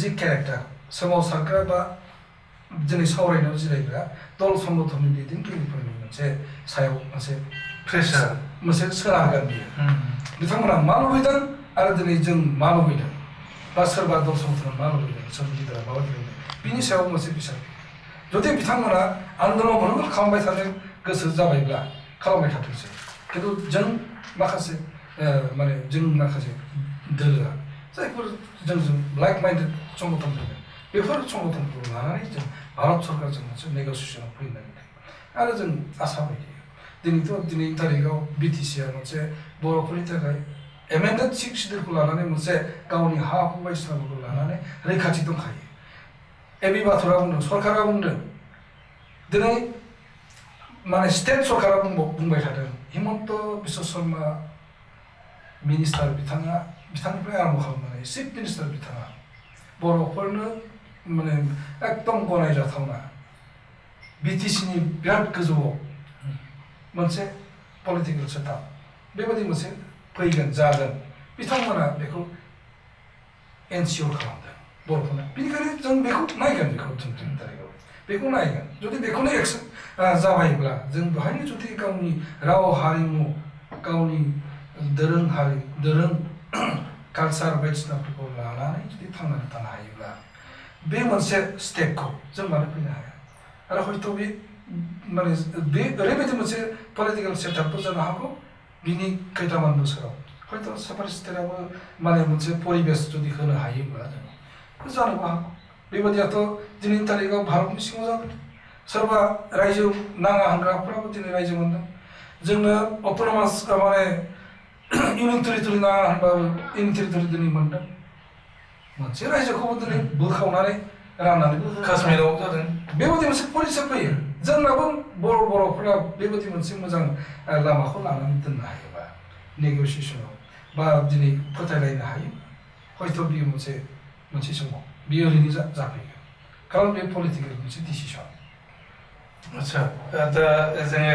जि केरेक्टार सोमावसारग्रा बा दिनै सावरायनायाव जिरायग्रा दल संगठननि दैदेनगिरिफोरनि मोनसे सायाव मोनसे प्रेसार मोनसे सोनारगोन बियो बिथांमोना मा लुबैदों आरो दिनै जों मा लुबैदों बा सोरबा दल संगठना मा लुबैदों सोरबा लिडारा मा लुबैदों बिनि सायाव मोनसे बिसार जुदि बिथांमोना आन्दलनखौनो खालामबाय थानो गोसो जाबायब्ला खालामबाय थाथोंसै खिन्थु जों माखासे दोलोआ जायफोर जोंजों लाइक माइन्डेड संगठन दङ बेफोर संगठनखौ लानानै जों भारत सरकारजों मोनसे नेगसिएसनाव फैनो नागिरदों आरो जों आसा बायदि दिनैनि तारिखआव BTCआ मोनसे बर'फोरनि थाखाय एमेन्डेड 6 शिड्युलखौ लानानै मोनसे गावनि हा हु बायदिसिनाफोरखौ लानानै रैखाथि दंखायो एबि बाथुरा बुंदों सरकारा बुंदों दिनै माने स्टेट सरकारा बुंबाय थादों हिमन्त बिश्व शर्मा मिनिस्टार बिथांनिफ्राय आरम्भ खालामनानै चिफ मिनिस्टार बिथाङा बर'फोरनो माने एकदम गनायजाथावना BTCनि बिराद गोजौआव मोनसे पलिटिकेल सेटआप बेबायदि मोनसे फैगोन जागोन बिथांमोना बेखौ एनसियर खालामदों बर'फोरनो बेनिखायनो जों बेखौ नायगोन बेखौ नायगोन जुदि बेखौनो एक्सेप्ट जाबायब्ला जों बेवहायनो जुदि गावनि राव हारिमु गावनि दोरों कालचार बायदिसिनाफोरखौ लानानै जुदि थांनानै थानो हायोब्ला बे मोनसे स्टेपखौ जों मानो फैनो हाया आरो हयथ' बे माने बे ओरैबायदि मोनसे पलिटिकेल सेटआपबो जानो हागौ बिनि खैथामान बोसोराव हयथ' सेपारेट स्टेटआबो माने मोनसे परिबेस जुदि होनो हायोब्ला जों जानोबो हागौ बेबायदियाथ' दिनैनि तारिखआव भारतनि सिङाव जादों सोरबा रायजो नाङा होनग्राफ्राबो दिनै रायजो मोनदों जोंनो अट'नमास माने इउनियन टेरिटरि नाङा होनबाबो इउनियन टेरिटरि दिनै मोनदों मोनसे रायजोखौबो दिनै बोखावनानै राननानैबो काश्मीराव जादों बेबायदि मोनसे पलिसि फैयो जोंनाबो बर'फोरा बेबायदि मोनसे मोजां लामाखौ लानानै दोननो हायोबा नेगसिएसनाव बा दिनै फोथायलायनो हायो हयथ' बियो मोनसे समाव बियो ओरैनो जाफैगोन खारन बे पलिटिकेल मोनसे डिसिसन आच्छा दा जोङो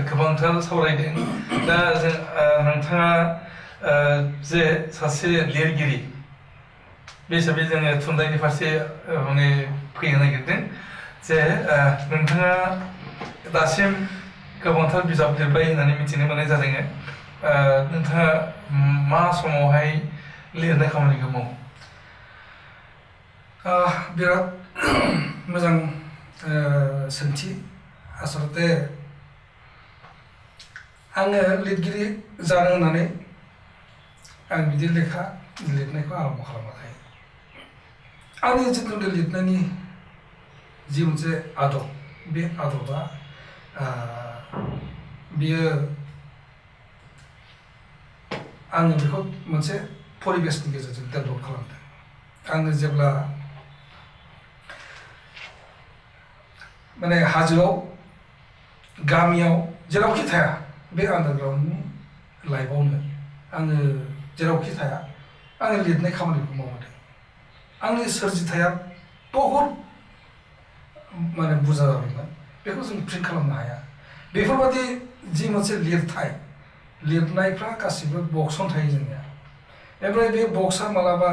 गोबांथार सावरायदों दा जों नोंथाङा जे सासे लिरगिरि बे हिसाबै जोङो थुनलाइनि फारसे माने फैनो नागिरदों जे नोंथाङा दासिम गोबांथार बिजाब लिरबाय होननानै मिथिनो मोननाय जादों नोंथाङा मा समावहाय लिरनाय खामानिखौ मावो बिराद मोजां सोंथि आसलते आङो लिरगिरि जानो होननानै आं बिदि लेखा लिरनायखौ आरम्भ खालामाखै आंनि जिथु लिरनायनि जि मोनसे आदब बे आदबा बियो आङो बेखौ मोनसे परिबेसनि गेजेरजों डेभेलप खालामदों आङो जेब्ला माने हाजोआव गामियाव जेरावखि थाया बे आन्डारग्राउन्डनि लाइफआवनो आङो जेरावखि थाया आङो लिरनाय खामानिखौ मावदों आंनि सोरजिथाया बहुद माने बुरजा जाबायमोन बेखौ जों प्रिन्ट खालामनो हाया बेफोरबादि जि मोनसे लिरनायफ्रा गासिबो बक्सआवनो थायो जोंनिया ओमफ्राय बे बक्सआ मालाबा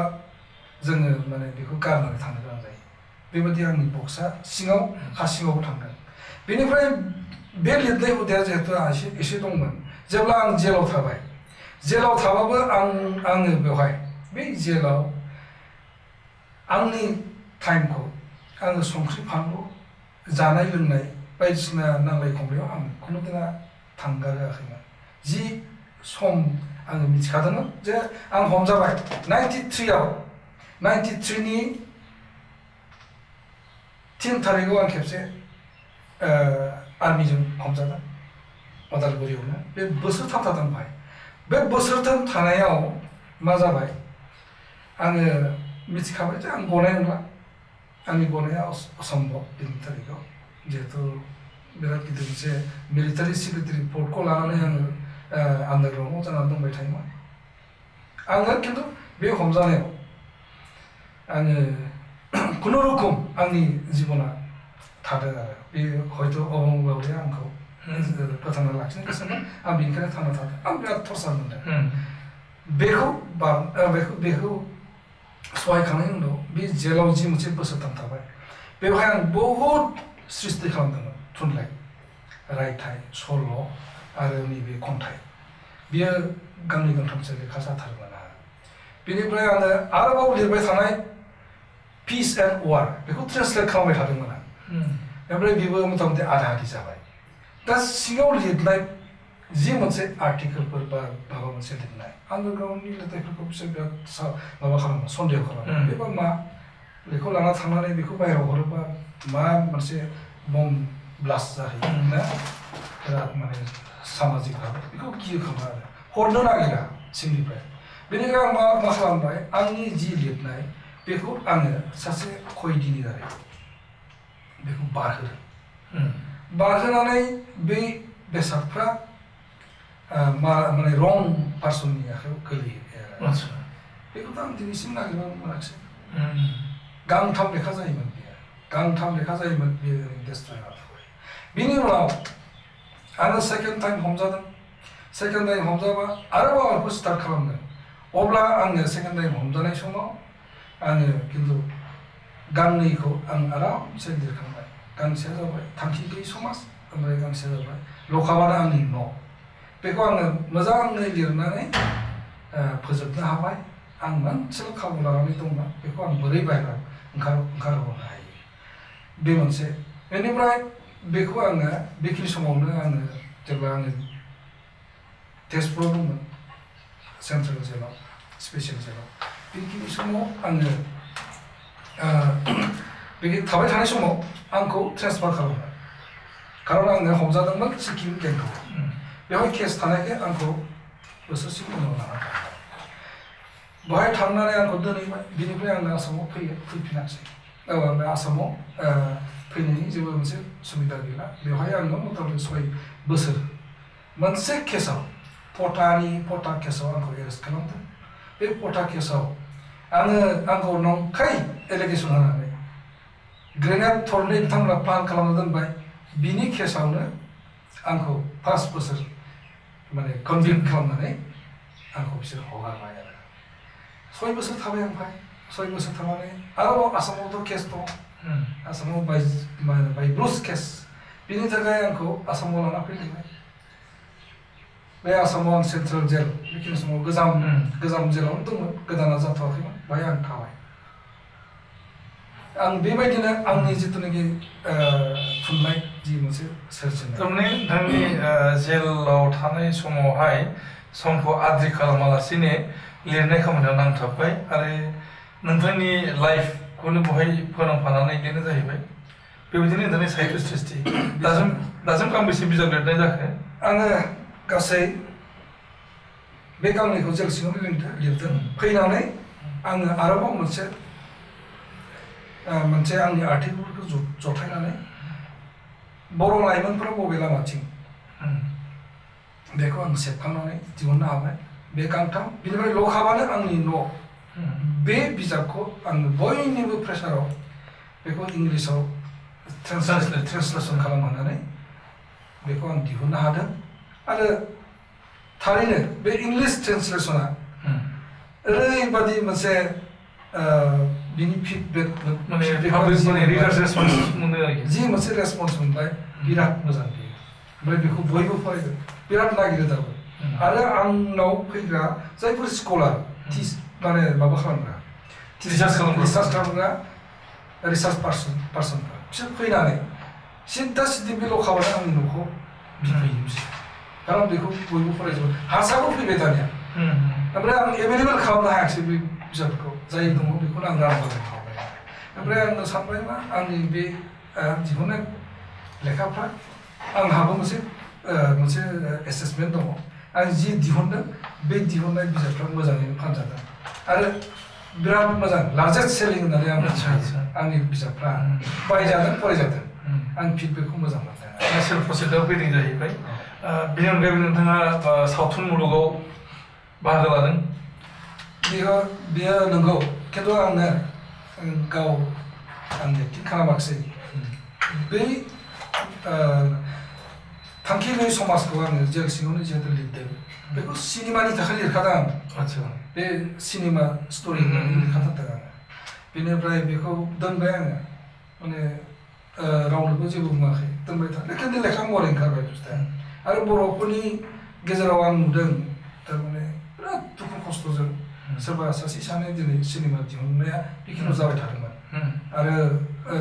जोङो माने बेखौ गारनानै थांनो गोनां जायो बेबायदि आंनि बक्सआ सिङाव हा सिङावबो थांदों बेनिफ्राय बे लिरनाय हुदाया जिहेतु एसे दंमोन जेब्ला आं जेलाव थाबाय जेलाव थाबाबो आङो बेवहाय बे जेलाव आंनि टाइमखौ आङो संख्रि फानलु जानाय लोंनाय बायदिसिना नांलाय खमलायाव आं खुनु दिना थांगाराखैमोन जि सम आङो मिथिखादोंमोन जे आं हमजाबाय 93नि 3 थारिखआव आं खेबसे आर्मिजों हमजादों अदालगुरियावनो बे बोसोरथाम थादों बाहाय बे बोसोरथाम थानायाव मा जाबाय आङो मिथिखाबाय जे आं गनाय नंला आंनि गनाया असम्भब 3 थारिखआव जिहेतु बिराद गिदिर मोनसे मिलिटारि सेक्रेटारि पर्टखौ लानानै आङो आन्डारग्राउन्डआव जानानै दंबाय थायोमोन आङो खिन्थु बे हमजानायाव आङो खुनुरुखुम आंनि जिबना थादों आरो बे हयथ' अबंलावरिया आंखौ फोथांना लाखिनो गोसोमोन आं बेनिखायनो थांना थादों आं बिराद टर्चार मोनदों बेखौ सहायखांनायनि उनाव बे जेलाव जि मोनसे बोसोरथाम थाबाय बेवहाय आं बहुद सृष्टि खालामदोंमोन थुनलाइ रायथाइ सल' आरो नैबे खन्थाइ बियो गांनै गांथामसो लेखा जाथारगोन आंहा बेनिफ्राय आङो आरोबाव लिरबाय थानाय पिस एन्ड वार बेखौ ट्रेन्सलेट खालामबाय थादोंमोन आं ओमफ्राय बेबो मथा मथि आधा आधि जाबाय दा सिङाव लिरनाय जि मोनसे आर्टिकेलफोर बा माबा मोनसे लिरनाय आन्डारग्राउन्डनि लिरनायफोरखौ बिसोर बिराद माबा खालामो सन्देह खालामो बेबा मा बेखौ लाना थांनानै बेखौ बाहेरायाव हरोबा मा मोनसे बम ब्लास्ट जाहैयो ना बिराद माने सामाजिक बेखौ गियो खोमा आरो हरनो नागिरा सिंनिफ्राय बेनिखायनो आं मा खालामबाय आंनि जि लिरनाय बेखौ आङो सासे खयदिनि दारै बेखौ बारहोनानै बे बेसादफ्रा माने रं पार्सननि आखायाव गोलैयो बेखौथ' आं दिनैसिम नागिरनानै मोनाखिसै गांथाम लेखा जायोमोन बेयो डेस्ट्रय जाबाय बिनि उनाव आङो सेकेन्ड टाइम हमजादों सेकेन्ड टाइम हमजाबा आरोबाव आंखौ स्टार्ट खालामदों अब्ला आङो सेकेन्ड टाइम हमजानाय समाव आङो खिन्थु गांनैखौ आं आरामसे लिरखांबाय गांसेया जाबाय थांखि गैयै समाज ओमफ्राय गांसेया जाबाय लकाबाना आंनि न' बेखौ आङो मोजाङै लिरनानै फोजोबनो हाबाय आं मोनसेल' खाबु लानानै दंमोन बेखौ आं बोरै बाहेरायाव ओंखारहोनो हायो बे मोनसे बेनिफ्राय बेखौ आङो बेखिनि समावनो आङो जेब्ला आङो तेजपुराव दंमोन सेन्ट्रेल जेलाव स्पेसियेल जेलाव बेखिनि समाव आङो बे थाबाय थानाय समाव आंखौ ट्रेन्सफार खालामबाय खारन आङो हमजादोंमोन सिक्किम गेंटक बेवहाय केस थानायखाय आंखौ बोसोरसे उनाव लाना थांबाय बाहाय थांनानै आंखौ दोनहैबाय बिनिफ्राय आङो आसामाव फैफिनासै आसामाव फैनायनि जेबो मोनसे सुबिदा गैला बेवहाय आङो मथा-मथि 6 बोसोर मोनसे केसाव पटा केसाव आंखौ एरेस्ट खालामदों बे पटा केसाव आंखौ नंखाय एलिगेसन होनानै ग्रेनेड थरनै बिथांमोना प्लान खालामना दोनबाय बिनि केसावनो आंखौ 5 बोसोर माने कनभिक्ट खालामनानै आंखौ बिसोर हगारबाय आरो 6 बोसोर थाबाय ओमफ्राय 6 बोसोर थानानै आरोबाव आसामावथ' केस दं आसामाव बाय ब्रुस केस बिनि थाखाय आंखौ आसामाव लाना फैलायबाय बे आसामाव आं सेन्ट्रेल जेल बेखिनि समाव गोजाम जेलावनो दंमोन गोदाना जाथ'वाखैमोन बाहाय आं थाबाय आं बेबायदिनो आंनि जिथुनाखि थुनलाइ जि मोनसे सोरजिनाय थारमाने नोंथांनि जेलाव थानाय समावहाय समखौ आद्रि खालामालासिनो लिरनाय खामानियाव नांथाबबाय आरो नोंथांनि लाइफखौनो बहाय फोनांफानानै लिरनाय जाहैबाय बेबायदिनो नोंथांनि साहित्य सृष्टि दासिम गांबेसे बिजाब लिरनाय जाखो आङो गासै बे गांनैखौ जेल सिङाव लिरदों फैनानै आङो आरोबाव मोनसे आंनि आर्टिकेलफोरखौ जथायनानै बर' लाइमोनफोरा बबे लामाथिं बेखौ आं सेबखांनानै दिहुननो हाबाय बे गांथाम बिनिफ्राय ल'खाबानो आंनि न' बे बिजाबखौ आङो बयनिबो प्रेसाराव बेखौ इंलिसाव ट्रेन्सलेसन खालामनानै बेखौ आं दिहुननो हादों आरो थारैनो बे इंलिश ट्रेन्सलेसना ओरैबादि मोनसे बिनि फिडबेक जि मोनसे रेसपन्स मोनबाय बिराद मोजां बेयो ओमफ्राय बेखौ बयबो फरायदों बिराद नागिरो दाबो आरो आंनाव फैग्रा जायफोर स्कलार माने माबा खालामग्रा रिसार्च खालामग्रा रिसार्च पार्सनफोर बिसोर फैनानै सिद्दा सिद्दि बे ल'खाबानो आंनि न'खौ बिफैयो बिसोर खारन बेखौ बयबो फरायजोबो हारसाबो फैबाय दानिया ओमफ्राय आं एभेलेबल खालामनो हायाखिसै बे बिजाबखौ जाय दङ बेखौनो आं राननानै खालामबाय ओमफ्राय आङो सानबाय मा आंनि बे दिहुननाय लेखाफ्रा आंहाबो मोनसे एसेसमेन्ट दङ आं जि दिहुनदों बे दिहुननाय बिजाबफ्रा मोजाङैनो फानजादों आरो बिराद मोजां लार्जेस्ट सेलिं होननानै आं मिथियो आंनि बिजाबफ्रा बायजादों फरायजादों आं फिडबेकखौ मोजां मोनदों सेल्फ प्रसेसआव फैदों जाहैबाय बेनि अनगायैबो नोंथाङा सावथुन मुलुगाव बाहागो लादों बेयो नंगौ खिन्थु आङो गाव आं एक्टिं खालामाखिसै बै थांखि गैयै समाजखौ आङो जेल सिङावनो जिहेतु लिरदों बेखौ सिनेमानि थाखाय लिरखादों आं बे सिनेमा स्ट'रि लिरखाथारदों आङो बेनिफ्राय बेखौ दोनबाय आङो माने रावनोबो जेबो बुङाखै दोनबाय थादों खिन्थु लेखा महरै ओंखारबाय बुस्थुआ आरो बर'फोरनि गेजेराव आं नुदों थारमाने बिराद दुखु खस्थ'जों सोरबा सासे सानै दिनै सिनेमा दिहुननाया बेखिनियाव जाबाय थादोंमोन आरो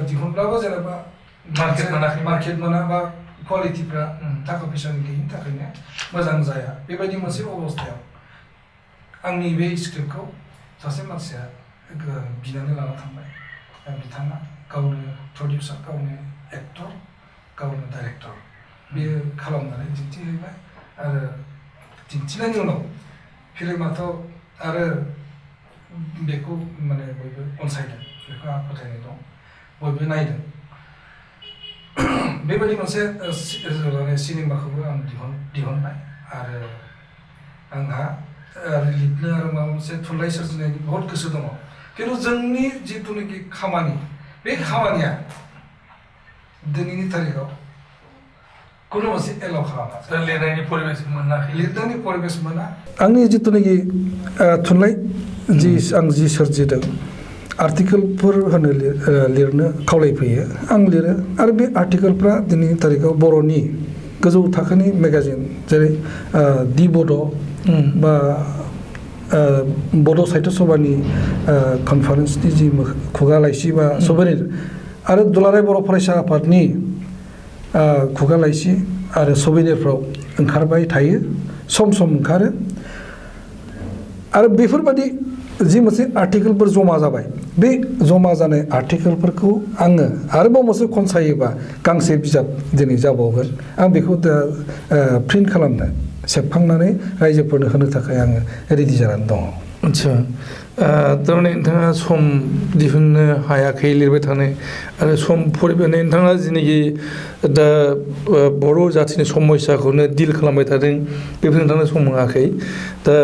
दिहुनब्लाबो जेनेबा मार्केट मोना बा क्वालिटिफ्रा थाखा फैसानि गैयिनि थाखायनो मोजां जाया बेबायदि मोनसे अबस्थायाव आंनि बे स्क्रिप्टखौ सासे मानसिया बिनानै लाना थांबाय बिथाङा गावनो प्रडिउसार गावनो एक्टर गावनो डाइरेक्टर बेयो खालामनानै दिन्थिहैबाय आरो दिन्थिनायनि उनाव फिल्माथ' आरो बेखौ माने बयबो अनसायदों बेखौ आं फोथायनाय दं बयबो नायदों बेबायदि मोनसे सिनेमाखौबो आं दिहुनबाय आरो आंहा लिरनो आरो माबा मोनसे थुनलाइ सोरजिनायनि बहुद गोसो दङ खिन्थु जोंनि जिथुनाखि खामानि बे खामानिया दिनैनि थारिखआव खुनु मोनसे एलाव खालामा लिरनायनि परिबेस मोनाखै लिरनायनि परिबेस मोना आंनि जिथुनाखि थुनलाइ आं जि सोरजिदों आर्टिकेलफोर लिरनो खावलायफैयो आं लिरो आरो बे आर्टिकेलफ्रा दिनैनि थारिखआव बर'नि गोजौ थाखोनि मेगाजिन जेरै दि बड' बा बड' साहित्य सभानि कनफारेन्सनि जि खुगा लाइसि बा सभेनिर आरो दुलाराय बर' फरायसा आफादनि खुगा लाइसि आरो सभेनिरफ्राव ओंखारबाय थायो सम सम ओंखारो आरो बेफोरबादि जि मोनसे आर्टिकेलफोर जमा जाबाय बे जमा जानाय आर्टिकेलफोरखौ आङो आरोबाव मोनसे खनसायोबा गांसे बिजाब दिनै जाबावगोन आं बेखौ दा प्रिन्ट खालामनो सेबखांनानै रायजोफोरनो होनो थाखाय आङो रेडि जानानै दङ आदसा थारमाने नोंथाङा सम दिहुननो हायाखै लिरबाय थानो आरो सम फरायबाय नोंथाङा जेनाखि दा बर' जाथिनि समस्याखौनो डिल खालामबाय थादों बेफोर नोंथांनो सम होआखै दा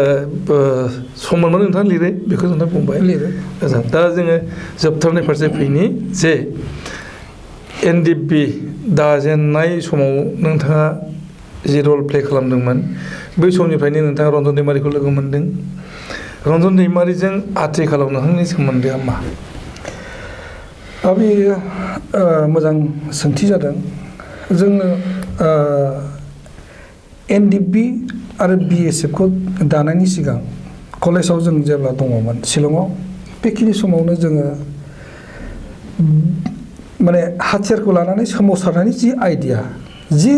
सम मोनबानो नोंथाङा लिरो बेखौ नोंथाङा बुंबाय लिरो दा जोङो जोबथारनाय फारसे फैनि जे एनडिएफबि दाजेननाय समाव नोंथाङा जि रल प्ले खालामदोंमोन बै समनिफ्रायनो नोंथाङा रन्जन दैमारिखौ लोगो मोनदों रन्जन दैमारिजों आथिखालाव नोंथांनि सोमोन्दोआ मा बेयो मोजां सोंथि जादों जोङो एनडिएफबि आरो बिएसएफखौ दानायनि सिगां कलेजाव जों जेब्ला दङमोन शिलंआव बेखिनि समावनो जोङो माने हाथियारखौ लानानै सोमावसारनायनि जि आइडिया जि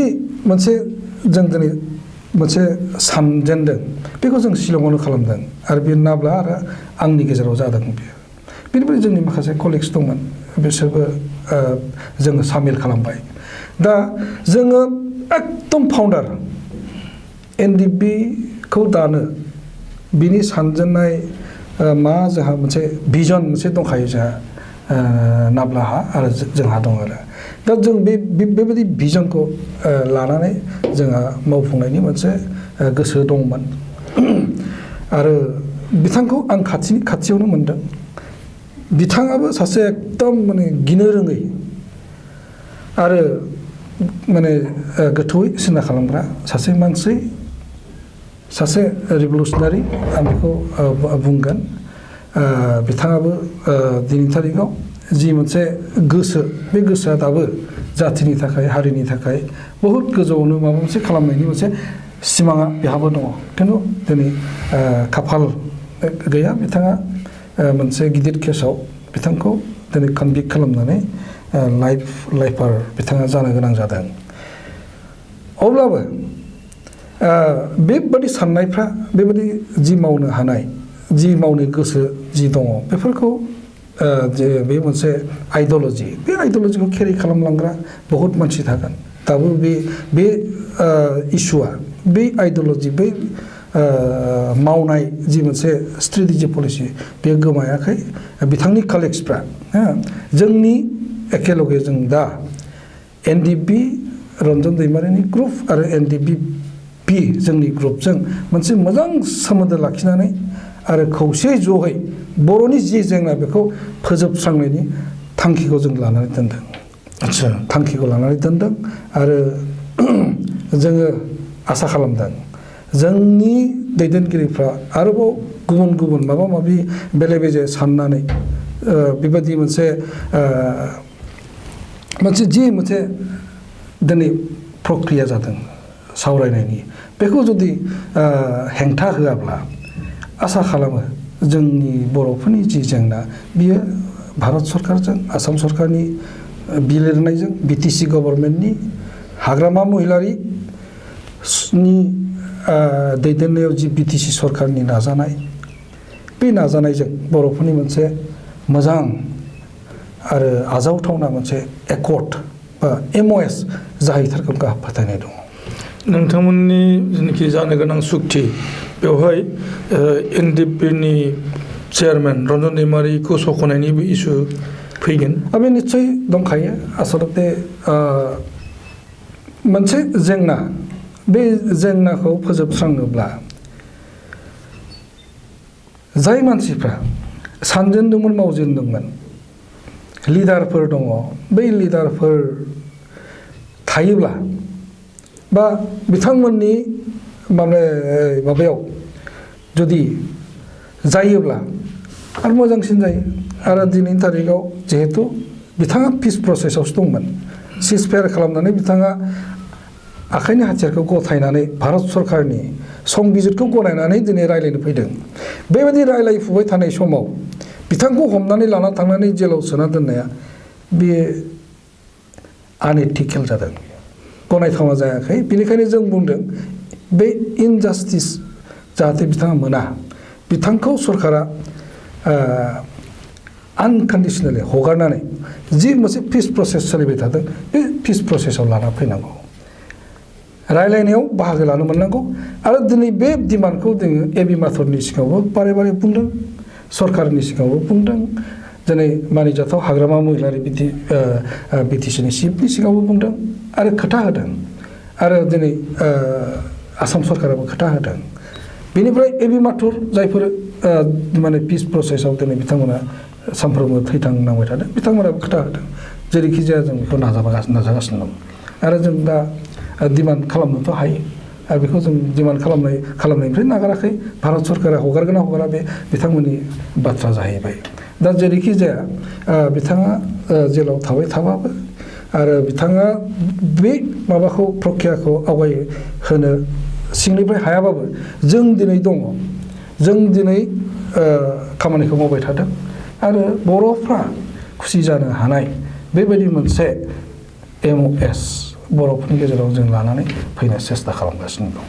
मोनसे जों दिनै मोनसे सानजेनदों बेखौ जों शिलंआवनो खालामदों आरो बे नाब्ला आरो आंनि गेजेराव जादों बेयो बेनिफ्राय जोंनि माखासे कलिग्स दंमोन बिसोरबो जोङो सामिल खालामबाय दा जोङो एकदम फाउन्डार एनडिएफबिखौ दानो बिनि सानजेननाय मा जोंहा मोनसे भिजन मोनसे दंखायो जोंहा नाब्लाहा आरो जोंहा दं आरो दा जों बेबायदि भिजनखौ लानानै जोंहा मावफुंनायनि मोनसे गोसो दंमोन आरो बिथांखौ आं खाथियावनो मोनदों बिथाङाबो सासे एकदम माने गिनो रोङै आरो माने गोथौयै सिन्ता खालामग्रा सासे मानसि सासे रिभलिउसनारि आं बेखौ बुंगोन बिथाङाबो दिनैनि थारिखआव जि मोनसे गोसो बे गोसोआ दाबो जाथिनि थाखाय हारिनि थाखाय बहुद गोजौआवनो माबा मोनसे खालामनायनि मोनसे सिमाङा बेहाबो दङ खिन्थु दिनै खाफाल गैया बिथाङा मोनसे गिदिर केसाव बिथांखौ दिनै कनभिक्ट खालामनानै लाइफार बिथाङा जानो गोनां जादों अब्लाबो बेबादि साननायफ्रा बेबादि जि मावनो हानाय जि मावनो गोसो जि दङ बेफोरखौ जे बे मोनसे आइडिय'लजि बे आइडिय'लजिखौ केरि खालामलांग्रा बहुद मानसि थागोन दाबो बे इस्युआ बे आइडिय'लजि बै मावनाय जि मोनसे स्ट्रेटेजि पलिसि बेयो गोमायाखै बिथांनि कालेक्सफ्रा जोंनि एखेलगे जों दा एनडिएफबि रन्जन दैमारिनि ग्रुप आरो एनडिएफबि जोंनि ग्रुपजों मोनसे मोजां सोमोन्दो लाखिनानै आरो खौसेयै ज'है बर'नि जि जेंना बेखौ फोजोबस्रांनायनि थांखिखौ जों लानानै दोनदों आदसा थांखिखौ लानानै दोनदों आरो जोङो आसा खालामदों जोंनि दैदेनगिरिफ्रा आरोबाव गुबुन गुबुन माबा माबि बेले बेजे साननानै बेबायदि मोनसे जि मोनसे दिनै प्रक्रिया जादों सावरायनायनि बेखौ जुदि हेंथा होआब्ला आसा खालामो जोंनि बर'फोरनि जि जेंना बियो भारत सरकारजों आसाम सरकारनि बिलिरनायजों बिटिसि गभर्नमेन्टनि हाग्रामा महिलारिनि दैदेननायाव जि बिटिसि सरकारनि नाजानाय बे नाजानायजों बर'फोरनि मोनसे मोजां आरो आजावथावना मोनसे एकर्ड बा एमअएस जाहैथारगोन गाहाम फोथायनाय दङ नोंथांमोननि जेनाखि जानो गोनां सुक्ति बेवहाय एनडिएफबिनि चेयारमेन रन्जन दैमारिखौ सख'नायनिबो इसु फैगोन बे निस्सय दंखायो आसलते मोनसे जेंना बे जेंनाखौ फोजोबस्रांनोब्ला जाय मानसिफ्रा सानजेनदोंमोन मावजेनदोंमोन लिडारफोर दङ बै लिडारफोर थायोब्ला बा बिथांमोननि माबायाव जुदि जायोब्ला आरो मोजांसिन जायो आरो दिनैनि थारिखआव जिहेतु बिथाङा पिस प्रसेसआवसो दंमोन सिज फायार खालामनानै बिथाङा आखाइनि हाथियारखौ गथायनानै भारत सरकारनि संबिजितखौ गनायनानै दिनै रायलायनो फैदों बेबायदि रायलायफुबाय थानाय समाव बिथांखौ हमनानै लाना थांनानै जेलाव सोना दोननाया बे आनएथिकेल जादों गनायथावना जायाखै बेनिखायनो जों बुंदों बे इनजास्टिस जाहाथे बिथाङा मोना बिथांखौ सरकारा आनकन्डिसनेलि हगारनानै जि मोनसे पिस प्रसेस सोलिबाय थादों बे पिस प्रसेसआव लाना फैनांगौ रायलायनायाव बाहागो लानो मोननांगौ आरो दिनै बे डिमान्डखौ जोङो एबि माथरनि सिगाङावबो बारे बारे बुंदों सरकारनि सिगाङावबो बुंदों दिनै मानिजाथाव हाग्रामा महिलारि बिटिसिनि चिफनि सिगाङावबो बुंदों आरो खोथा होदों आरो दिनै आसाम सरकाराबो खोथा होदों बेनिफ्राय एबि माथुर जायफोर माने पिस प्रसेसआव दिनै बिथांमोना सानफ्रोमबो थैथांनांबाय थादों बिथांमोनाबो खोथा होदों जेरैखि जाया जों बेखौ नाजागासिनो दं आरो जों दा डिमान्ड खालामनोथ' हायो आरो बेखौ जों डिमान्ड खालामनायनिफ्राय नागाराखै भारत सरकारा हगारगोन ना हगारा बे बिथांमोननि बाथ्रा जाहैबाय दा जेरैखि जाया बिथाङा जेलाव थाबाय थाबाबो आरो बिथाङा बे माबाखौ प्रक्रियाखौ आवगायहोनो सिंनिफ्राय हायाबाबो जों दिनै दङ जों दिनै खामानिखौ मावबाय थादों आरो बर'फ्रा खुसि जानो हानाय बेबायदि मोनसे MOS बर'फोरनि गेजेराव जों लानानै फैनो सेस्था खालामगासिनो दं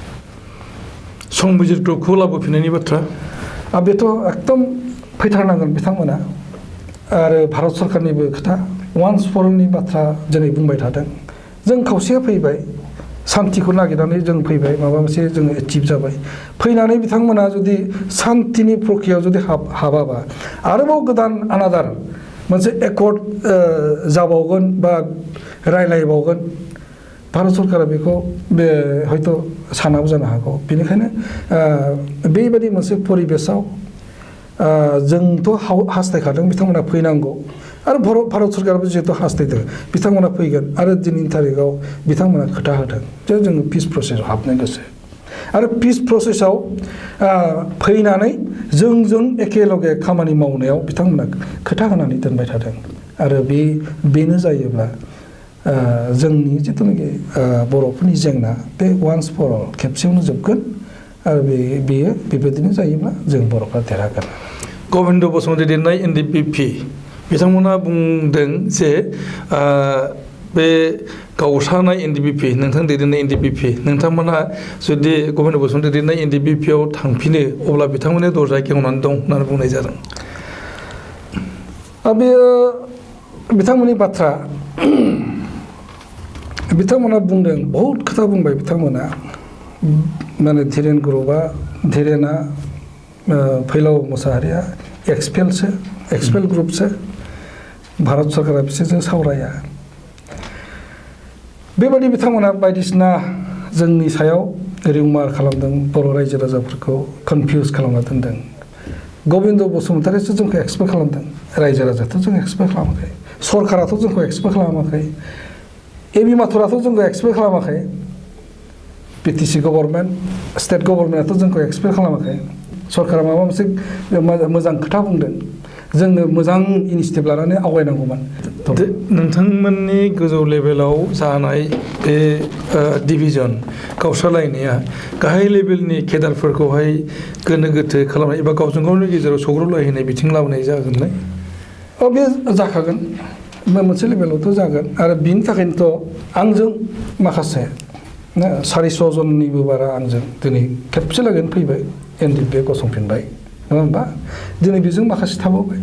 संबिजिरखौ लाबोफिननायनि बाथ्रा बेथ' एकदम फैथारनांगोन बिथांमोना आरो भारत सरकारनिबो खोथा वान्स फर अलनि बाथ्रा दिनै बुंबाय थादों जों खावसेया फैबाय सान्तिखौ नागिरनानै जों फैबाय माबा मोनसे जोङो एचिभ जाबाय फैनानै बिथांमोना जुदि सान्तिनि प्रक्रियायाव जुदि हाबाबा आरोबाव गोदान आनादार मोनसे एकर्ड जाबावगोन बा रायलायबावगोन भारत सरकारा बेखौ हयथ' सानाबो जानो हागौ बेनिखायनो बेबायदि मोनसे परिबेसाव जोंथ' हास्थायखादों बिथांमोना फैनांगौ आरो भारत सरकाराबो जिहेतु हास्थायदों बिथांमोना फैगोन आरो दिनैनि थारिखआव बिथांमोना खोथा होदों जे जोङो पिस प्रसेसआव हाबनो गोसो आरो पिस प्रसेसआव फैनानै जोंजों एखेलगे खामानि मावनायाव बिथांमोना खोथा होनानै दोनबाय थादों आरो बेनो जायोब्ला जोंनि जिथुनाखि बर'फोरनि जेंना बे वान्स फर अल खेबसेयावनो जोबगोन आरो बेयो बेबायदिनो जायोब्ला जों बर'फ्रा देरहागोन गबिन्द बसुमतारी दैदेननाय NDFB बिथांमोना बुंदों जे बे गावस्रानाय NDFB नोंथां दैदेननाय NDFB नोंथांमोनहा जुदि गबिन्द बसुमतारी दैदेननाय NDFBआव थांफिनो अब्ला बिथांमोननि दरजाया गेवनानै दं होननानै बुंनाय जादों बेयो बिथांमोननि बाथ्रा बिथांमोना बुंदों बहुद खोथा बुंबाय बिथांमोना माने धीरेना फैलाव मोसाहारिया एक्सपेल ग्रुपसो भारत सरकारा बिसोरजों सावराया बेबायदि बिथांमोना बायदिसिना जोंनि सायाव रिउमार खालामदों बर' रायजो राजाफोरखौ कनफिउज खालामना दोनदों गबिन्द बसुमतारीसो जोंखौ एक्सपेक्ट खालामदों रायजो राजायाथ' जों एक्सपेक्ट खालामाखै सरकाराथ' जोंखौ एक्सपेक्ट खालामाखै एबि माथुराथ' जोंखौ एक्सपेक्ट खालामाखै BTC गभर्नमेन्ट स्टेट गभर्नमेन्टआथ' जोंखौ एक्सपेक्ट खालामाखै सरकारा माबा मोनसे मोजां खोथा बुंदों जोंनो मोजां इनिसिएटिभ लानानै आवगायनांगौमोन नोंथांमोननि गोजौ लेभेलाव जानाय बे डिभिजन गावस्रालायनाया गाहाय लेभेलनि केडारफोरखौहाय गोनो गोथो खालामनाय एबा गावजों गावनि गेजेराव सौग्रावलायहोनाय बिथिं लाबोनाय जागोनलाय बे जाखागोन मोनसे लेभेलावथ' जागोन आरो बिनि थाखायनोथ' आंजों माखासे 400 जननिबो बारा आंजों दिनै खेबसे लागैनो फैबाय NDFB गसंफिनबाय नङा होमबा दिनै बेजों माखासे थाबोबाय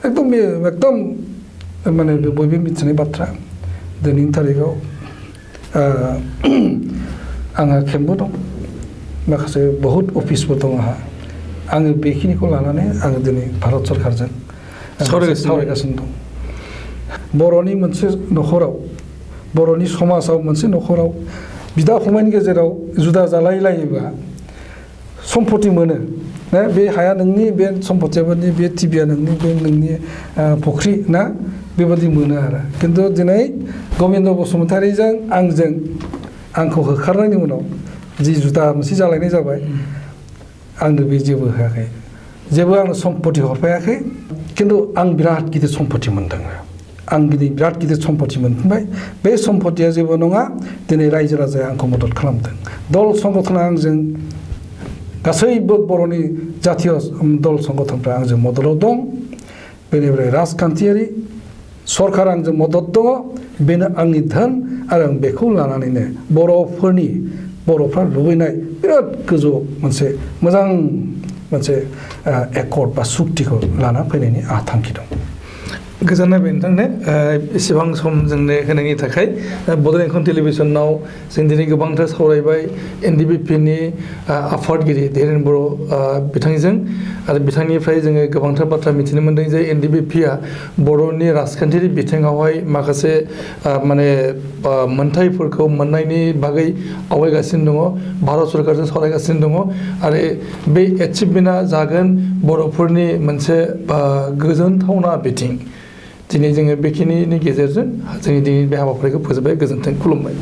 एकदम माने बयबो मिथिनाय बाथ्रा दिनैनि थारिखआव आंहा केम्पबो दं माखासे बहुद अफिसबो दं आङो बेखिनिखौ लानानै आङो दिनै भारत सरकारजों सावरायगासिनो दं बर'नि मोनसे न'खराव बर'नि समाजाव मोनसे न'खराव बिदा फंबायनि गेजेराव जुदा जालायलायोबा सम्पति मोनो बे हाया नोंनि बे सम्पतिया नोंनि बे टिभिया नोंनि बे नोंनि फुख्रि ना बेबायदि मोनो आरो खिन्थु दिनै गबिन्द बसुमतारीजों आंखौ होखारनायनि उनाव जि जुदा मोनसे जालायनाय जाबाय आंनो बे जेबो होआखै जेबो आंनो सम्पति हरफायाखै खिन्थु आं बिराद गिदिर सम्पति मोनदों आं दिनै बिराद गिदिर सम्पति मोनफिनबाय बे सम्पतिया जेबो नङा दिनै रायजो राजाया आंखौ मदद खालामदों दल संगठना आंजों गासैबो बर'नि जातीय दल संगठनफ्रा आंजों मददाव दं बेनिफ्राय राजखान्थियारि सरकार आंजों मदद दङ बेनो आंनि धोन आरो आं बेखौ लानानैनो बर'फ्रा लुबैनाय बिराद गोजौ मोनसे मोजां मोनसे एकर्ड बा सुक्तिखौ लाना फैनायनि आंहा थांखि दं गोजोननाय बाय नोंथांनो एसेबां सम जोंनो होनायनि थाखाय बड'लेण्ड इंखं टेलिभिजनाव जों दिनै गोबांथार सावरायबाय एनडिबिपिनि आफादगिरि धीरेन्द्र बर' बिथांजों आरो बिथांनिफ्राय जोङो गोबांथार बाथ्रा मिथिनो मोनदों जे एनडिबिपिआ बर'नि राजखान्थियारि बिथिङावहाय माखासे माने मोनथायफोरखौ मोननायनि बागै आवगायगासिनो दङ भारत सरकारजों सावरायगासिनो दङ आरो बे एचिभमेन्टआ जागोन बर'फोरनि मोनसे गोजोनथावना बिथिं दिनै जोङो बेखिनिनि गेजेरजों जोंनि दिनैनि बे हाबाफारिखौ फोजोबबाय गोजोन्थों खुलुमबाय